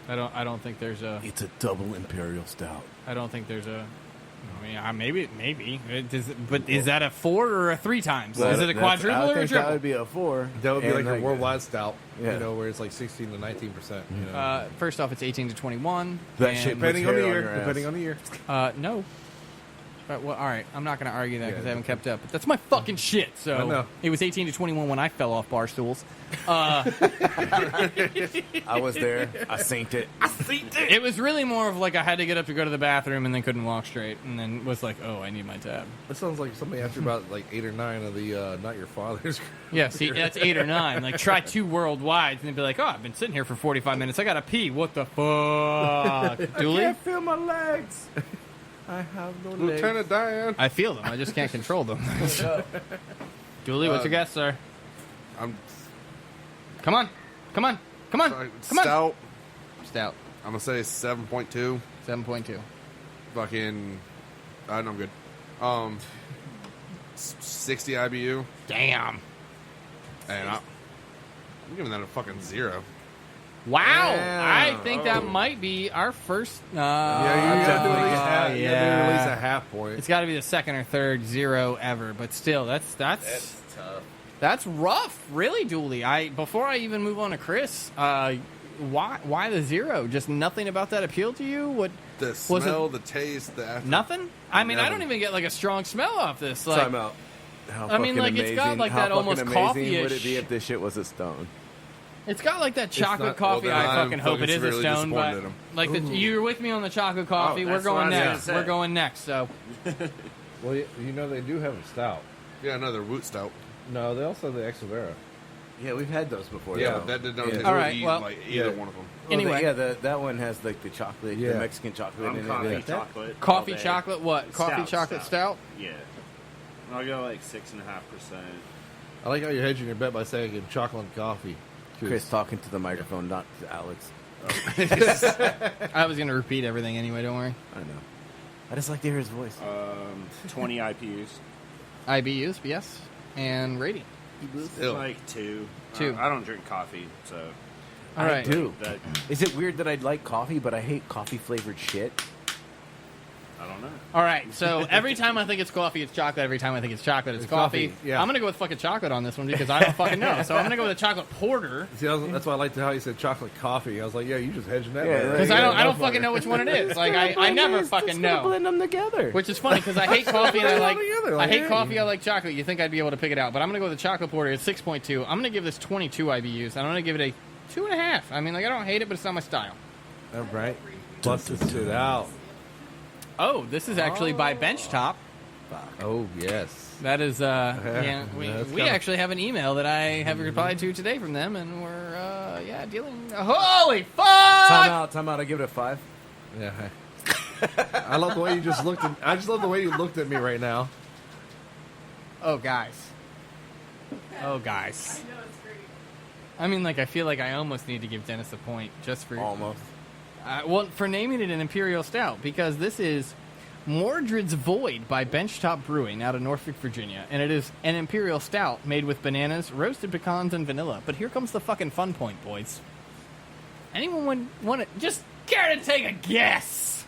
I don't think there's a. It's a double Imperial Stout. I don't think there's a. I mean, maybe. But is that a 4 or a 3 times? Is it a quadruple I or a think triple? that would be a 4. That would be And like a worldwide stout, Yeah. you know, where it's like 16 to 19%. You know. First off, it's 18 to 21. That and- shit Depending on the hair on year. your ass. Depending on the year. No. But, well, all right, I'm not going to argue that because Yeah, I haven't kept up. But that's my fucking shit. So I know. it was 18 to 21 when I fell off bar stools. I was there. I synced it. It was really more of like I had to get up to go to the bathroom and then couldn't walk straight, and then was like, oh, I need my tab. That sounds like somebody asked you about like 8 or 9 of the Not Your Father's. Yeah, see, that's 8 or 9. Like, try 2 worldwides, and they'd be like, oh, I've been sitting here for 45 minutes. I got to pee. What the fuck? Dooley? Can't feel my legs. I have no legs. Lieutenant Dan. I feel them. I just can't control them. Dooley, what's your guess, sir? I'm Come on. Come on. Come on. sorry, Come on. stout. Stout. I'm gonna say 7.2. 7.2. Fucking. I'm good. 60 IBU, Damn. and I'm giving that a fucking 0. Wow. Damn. I think that might be our first. Yeah, you gotta do at least uh, half. You gotta do at least yeah. a half point. It's got to be the second or third 0 ever, but still, that's tough. That's rough, really, Dooley. Before I even move on to Chris, why the 0? Just nothing about that appealed to you? What The was smell, it? the taste, the after. Nothing? I mean, I Nothing. don't even get like a strong smell off this. Like, Time out. How I mean, fucking like, it's got, amazing- like, how that fucking almost amazing coffee-ish- would it be if this shit was a stone? it's got like that chocolate not- coffee. well, then I I'm fucking hope it fucking is a severely stone, but disappointed in 'em. like you're with me on the chocolate coffee. We're that's what going I was gonna next. say. We're going next. So Well, you know they do have a stout. Yeah, another Woot Stout. No, they also have the Exavera. Yeah, we've had those before. Yeah, though. but that did not Yeah. taste All right, really well- like either one of them. Well, Anyway. that one has like the chocolate, Yeah. the Mexican chocolate I'm in coffee it. Yeah. chocolate. Coffee all day. chocolate, what? Coffee chocolate stout? Yeah. I'll go like 6.5%. I like how you're hedging your bet by saying chocolate and coffee. Chris talking to the microphone, not to Alex. I was going to repeat everything anyway, don't worry. I know. I just like to hear his voice. 20 IPUs. IBUs, yes. And rating. Ew. Like 2. Two. I don't drink coffee, so All right. I do. that Is it weird that I like coffee, but I hate coffee flavored shit? I don't know. All right, so every time I think it's coffee, it's chocolate. Every time I think it's chocolate, it's coffee. coffee, yeah. I'm going to go with fucking chocolate on this one because I don't fucking know. So I'm going to go with a chocolate porter See, that's why I liked how you said chocolate coffee. I was like, yeah, you just hedging that. Yeah, bet. because Yeah, I don't fucking know which one it is. Like I never fucking know. Blend them together. Which is funny because I hate coffee and I like Together, I like, hate hey. coffee. I like chocolate. You think I'd be able to pick it out, but I'm gonna go with the chocolate porter. It's 6.2. I'm gonna give this 22 IBUs. I'm gonna give it a 2.5. I mean, like I don't hate it, but it's not my style. All right. Bust this shit out. Oh, this is actually by Benchtop. Oh, yes. That is yeah. We That's we kinda- actually have an email that I have replied to today from them, and we're dealing. Holy fuck! Time out. I give it a 5. Yeah. I love the way you just looked at I just love the way you looked at me right now. Oh guys. I mean, like I feel like I almost need to give Dennis a point just for Almost. Well, for naming it an Imperial Stout, because this is Mordred's Void by Benchtop Brewing out of Norfolk, Virginia. And it is an Imperial Stout made with bananas, roasted pecans, and vanilla. But here comes the fucking fun point, boys. Anyone want to just care to take a guess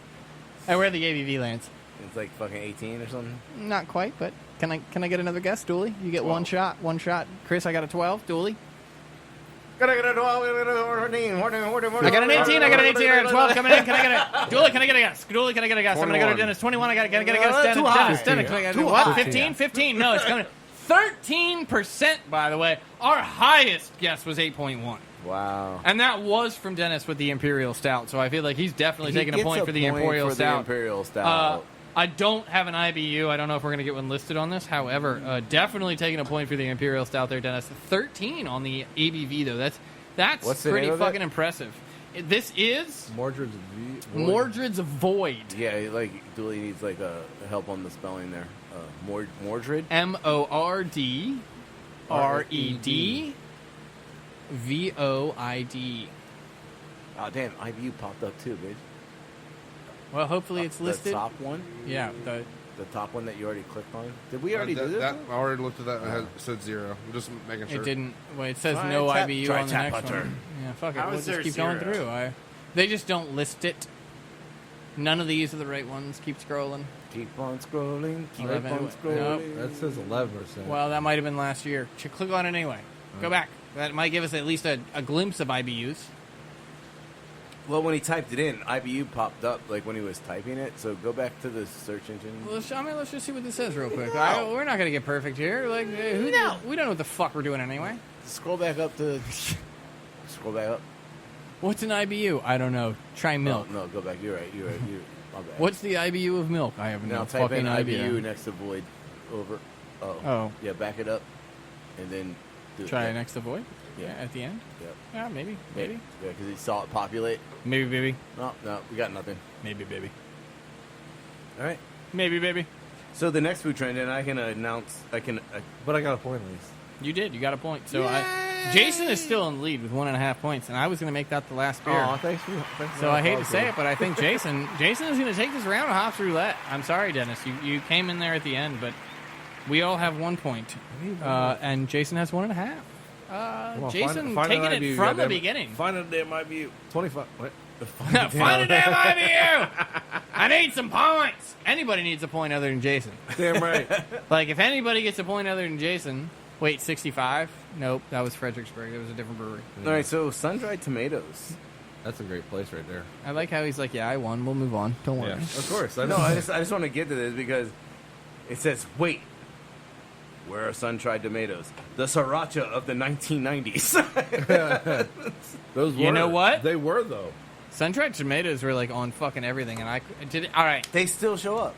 at where the ABV lands? It's like fucking 18 or something. Not quite, but can I get another guess, Dooley? You get 1 shot. Chris, I got a 12. Dooley? I got an 18. I got an 18, I got a 12 coming in. Can I get a Dooley, can I get a guess? Dooley, can I get a guess? I'm gonna go to Dennis. 21, I gotta get a guess. Too high. Dennis, can I get what? 15? 15. No, it's coming. 13%, by the way. Our highest guess was 8.1. Wow. And that was from Dennis with the Imperial Stout. So I feel like he's definitely taking a point for the Imperial Stout. Imperial Stout. I don't have an IBU. I don't know if we're going to get one listed on this. However, definitely taking a point for the Imperial Stout there, Dennis. 13 on the ABV, though. That's What's the pretty name of it? fucking impressive. This is Mordred's Mordred's Void. Yeah, like Dooley needs like help on the spelling there. Mordred. MORDRED Oh damn, IBU popped up too, bitch. Well, hopefully it's listed. The top one. Yeah, The top one that you already clicked on. Did we already do that? this? I already looked at that and it said 0. I'm just making sure. it didn't. Well, it says Try no tap- IBU try on the tap next hunter. one. Yeah, fuck it. How We'll is just there keep going 0? through. They just don't list it. None of these are the right ones. Keep scrolling. Keep on scrolling. Keep 11. on scrolling. That says 11%. Well, that might have been last year. Click on it anyway. Go back. That might give us at least a glimpse of IBUs. Well, when he typed it in, IBU popped up like when he was typing it. So go back to the search engine. Let's just see what this says real quick. We're not going to get perfect here. Like, we don't know what the fuck we're doing anyway. Scroll back up to. Scroll back up. What's an IBU? I don't know. Try milk. No, go back. You're right. My bad. What's the IBU of milk? I have Now no type fucking in idea. IBU next to void. Over. Oh. Yeah, back it up, and then do Try that. it next to void? Yeah. At the end? Yep. Yeah, maybe. Yeah, because he saw it populate. Maybe, baby. No, we got nothing. Maybe, baby. All right. Maybe, baby. So the next food trend, and I can announce. But I got a point at least. You did. You got a point. So Jason is still in the lead with 1.5 points, and I was going to make that the last beer. Oh, thanks. So I hate to say it, but I think Jason is going to take this round of Hops Roulette. I'm sorry, Dennis. You came in there at the end, but we all have 1 point. And Jason has 1.5. Come on, Jason find taking an it IBU, from the goddammit. beginning. Find a damn IBU. 25. Wait. Find a damn IBU! I need some points! Anybody needs a point other than Jason. Damn right. Like, if anybody gets a point other than Jason... Wait, 65? Nope, that was Fredericksburg. That was a different brewery. All right. So sun-dried tomatoes. That's a great place right there. I like how he's like, yeah, I won. We'll move on. Don't worry. Yeah, of course. No, I just want to get to this because it says, wait, where are sun-dried tomatoes? The sriracha of the 1990s. Those You were. know what? They were, though. Sun-dried tomatoes were like on fucking everything, and I did. All right, They still show up.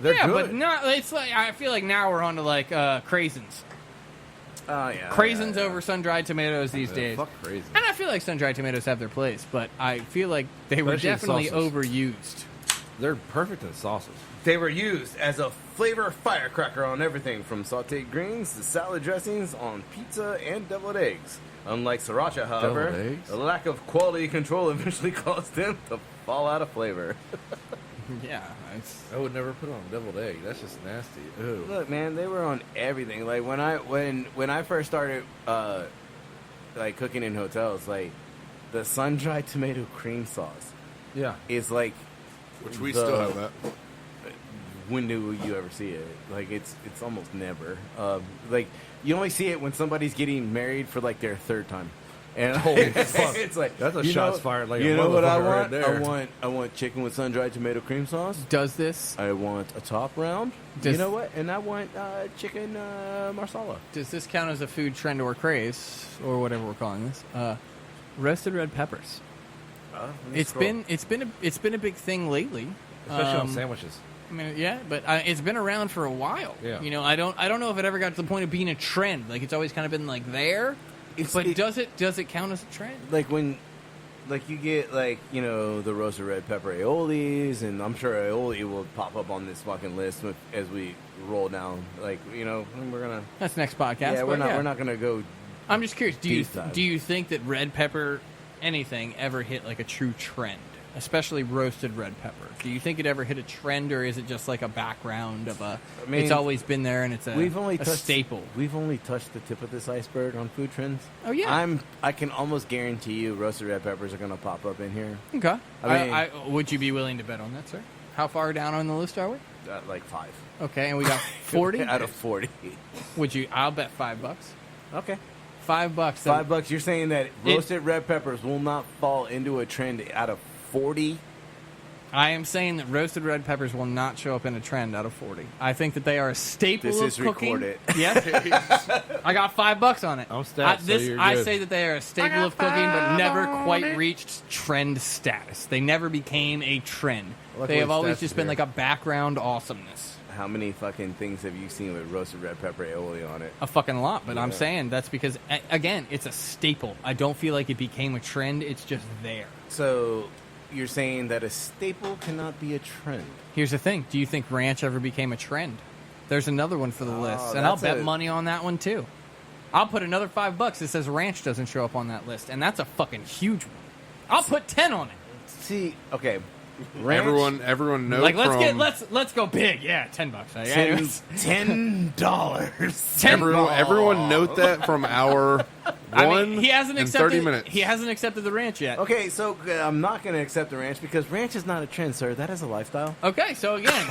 They're yeah, good. but not. It's like I feel like now we're on to like craisins. Oh yeah, Craisins yeah. over sun-dried tomatoes these days. Fuck crazy. And I feel like sun-dried tomatoes have their place, but I feel like they were Especially in definitely sauces. overused. They're perfect in sauces. They were used as a flavor firecracker on everything from sautéed greens to salad dressings on pizza and deviled eggs. Unlike sriracha, however, Deviled eggs? the lack of quality control eventually caused them to fall out of flavor. Yeah, I would never put on a deviled egg. That's just nasty. Ew. Look, man, they were on everything. Like when I first started like cooking in hotels, like the sun-dried tomato cream sauce Yeah. is like Which we the- still have that. when do you ever see it? Like it's almost never. Like you only see it when somebody's getting married for like their third time. And Holy fuck. it's like That's a you shots know- fired like a you know what I motherfucker right want? there. I want chicken with sun-dried tomato cream sauce. does this I want a top round. Does- You know what? And I want chicken marsala. count as a food trend or craze or whatever we're calling this? Roasted red peppers. It's been a big thing lately. Especially on sandwiches. I mean, yeah, but it's been around for a while. Yeah. You know, I don't know if it ever got to the point of being a trend. Like it's always kind of been like there. But does it count as a trend? Like when, like you get like the roasted red pepper aiolis, and I'm sure aioli will pop up on this fucking list as we roll down. Like we're gonna. That's next podcast. Yeah, but we're not gonna go. I'm just curious. deep dive. Do you think that red pepper anything ever hit like a true trend, especially roasted red pepper? Do you think it ever hit a trend, or is it just like a background of a? I mean, it's always been there, and it's a staple. We've only touched the tip of this iceberg on food trends. Oh, yeah. I can almost guarantee you roasted red peppers are gonna pop up in here. Okay. I mean- would you be willing to bet on that, sir? How far down on the list are we? Like 5 Okay, and we got 40 out of 40. Would you? I'll bet $5. Okay. $5. $5. You're saying that roasted red peppers will not fall into a trend out of 40? I am saying that roasted red peppers will not show up in a trend out of 40. I think that they are a staple This of is cooking. recorded. Yes. I got $5 on it. I'm stacked, so you're I good. say that they are a staple of cooking, but never quite reached trend status. They never became a trend. Luckily, They have always stats just is been here. like a background awesomeness. How many fucking things have you seen with roasted red pepper aioli on it? A fucking lot, but I'm Yeah. saying that's because, again, it's a staple. I don't feel like it became a trend. It's just there. So you're saying that a staple cannot be a trend? Here's the thing. Do you think ranch ever became a trend? There's another one for the list, and I'll that's bet a- money on that one too. I'll put another $5 that says ranch doesn't show up on that list, and that's a fucking huge one. I'll put 10 on it. See, okay. Ranch, Everyone knows. Like let's go big. Yeah, $10. Anyways. $10. Everyone note that from our I one mean, he hasn't in accepted. 30 minutes. He hasn't accepted the ranch yet. Okay, so I'm not going to accept the ranch because ranch is not a trend, sir. That is a lifestyle. Okay, so again,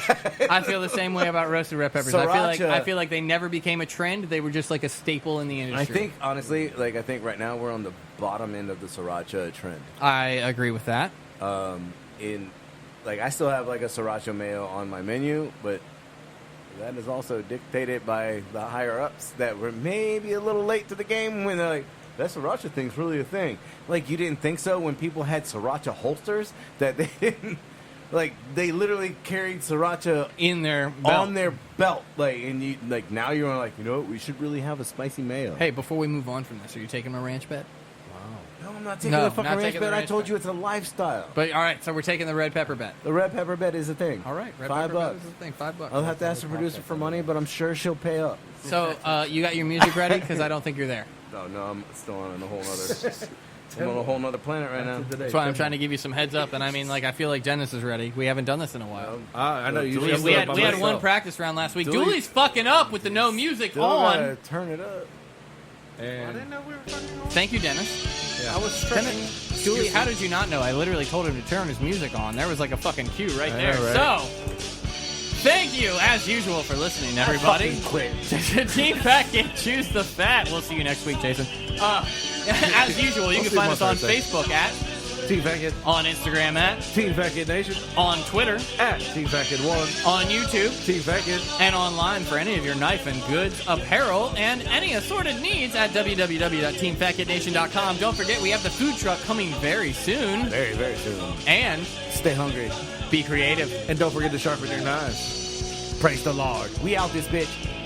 I feel the same way about roasted red peppers. Sriracha. I feel like they never became a trend. They were just like a staple in the I industry. think, honestly, I think right now we're on the bottom end of the sriracha trend. I agree with that. I still have like a sriracha mayo on my menu, but that is also dictated by the higher ups that were maybe a little late to the game when they're like, that sriracha thing's really a thing. Like, you didn't think so when people had sriracha holsters that they didn't, like, they literally carried sriracha In their belt. on their belt. Like, and you, like, now you're like, you know what, we should really have a spicy mayo. Hey, before we move on from this, are you taking my ranch bet? No, I'm not taking No, the fucking not ranch taking the bet. I ranch told bet. you it's a lifestyle. But all right, so we're taking the red pepper bet. The red pepper bet is a thing. All right, red $5. pepper bet is the thing. $5. I'll have to ask the producer for money, but I'm sure she'll pay up. So you got your music ready? Because I don't think you're there. No, I'm still on a whole other. I'm on a whole other planet right now. That's why I'm trying to give you some heads up. And I mean, like, I feel like Dennis is ready. We haven't done this in a while. I know you. We We had one practice round last week. Dooley- Dooley's fucking up with the no music Still on. gotta turn it up. And Thank you, Dennis. yeah. I was Dennis, Dooley, how did you not know? I literally told him to turn his music on. There was like a fucking cue right there. know, right? So, thank you, as usual, for listening, everybody. quit. Team Fat Kid, choose the fat. We'll see you next week, Jason. As usual, you can see find my us on Thursday. Facebook at, Team Fat Kid, on Instagram at, Team Fat Kid Nation, on Twitter, at Team Fat Kid 1, on YouTube, Team Fat Kid. and online for any of your knife and goods, apparel, and any assorted needs at www.teamfatkidnation.com. Don't forget, we have the food truck coming very soon. Very, very soon. And Stay hungry. be creative. And don't forget to sharpen your knives. Praise the Lord. We out this bitch.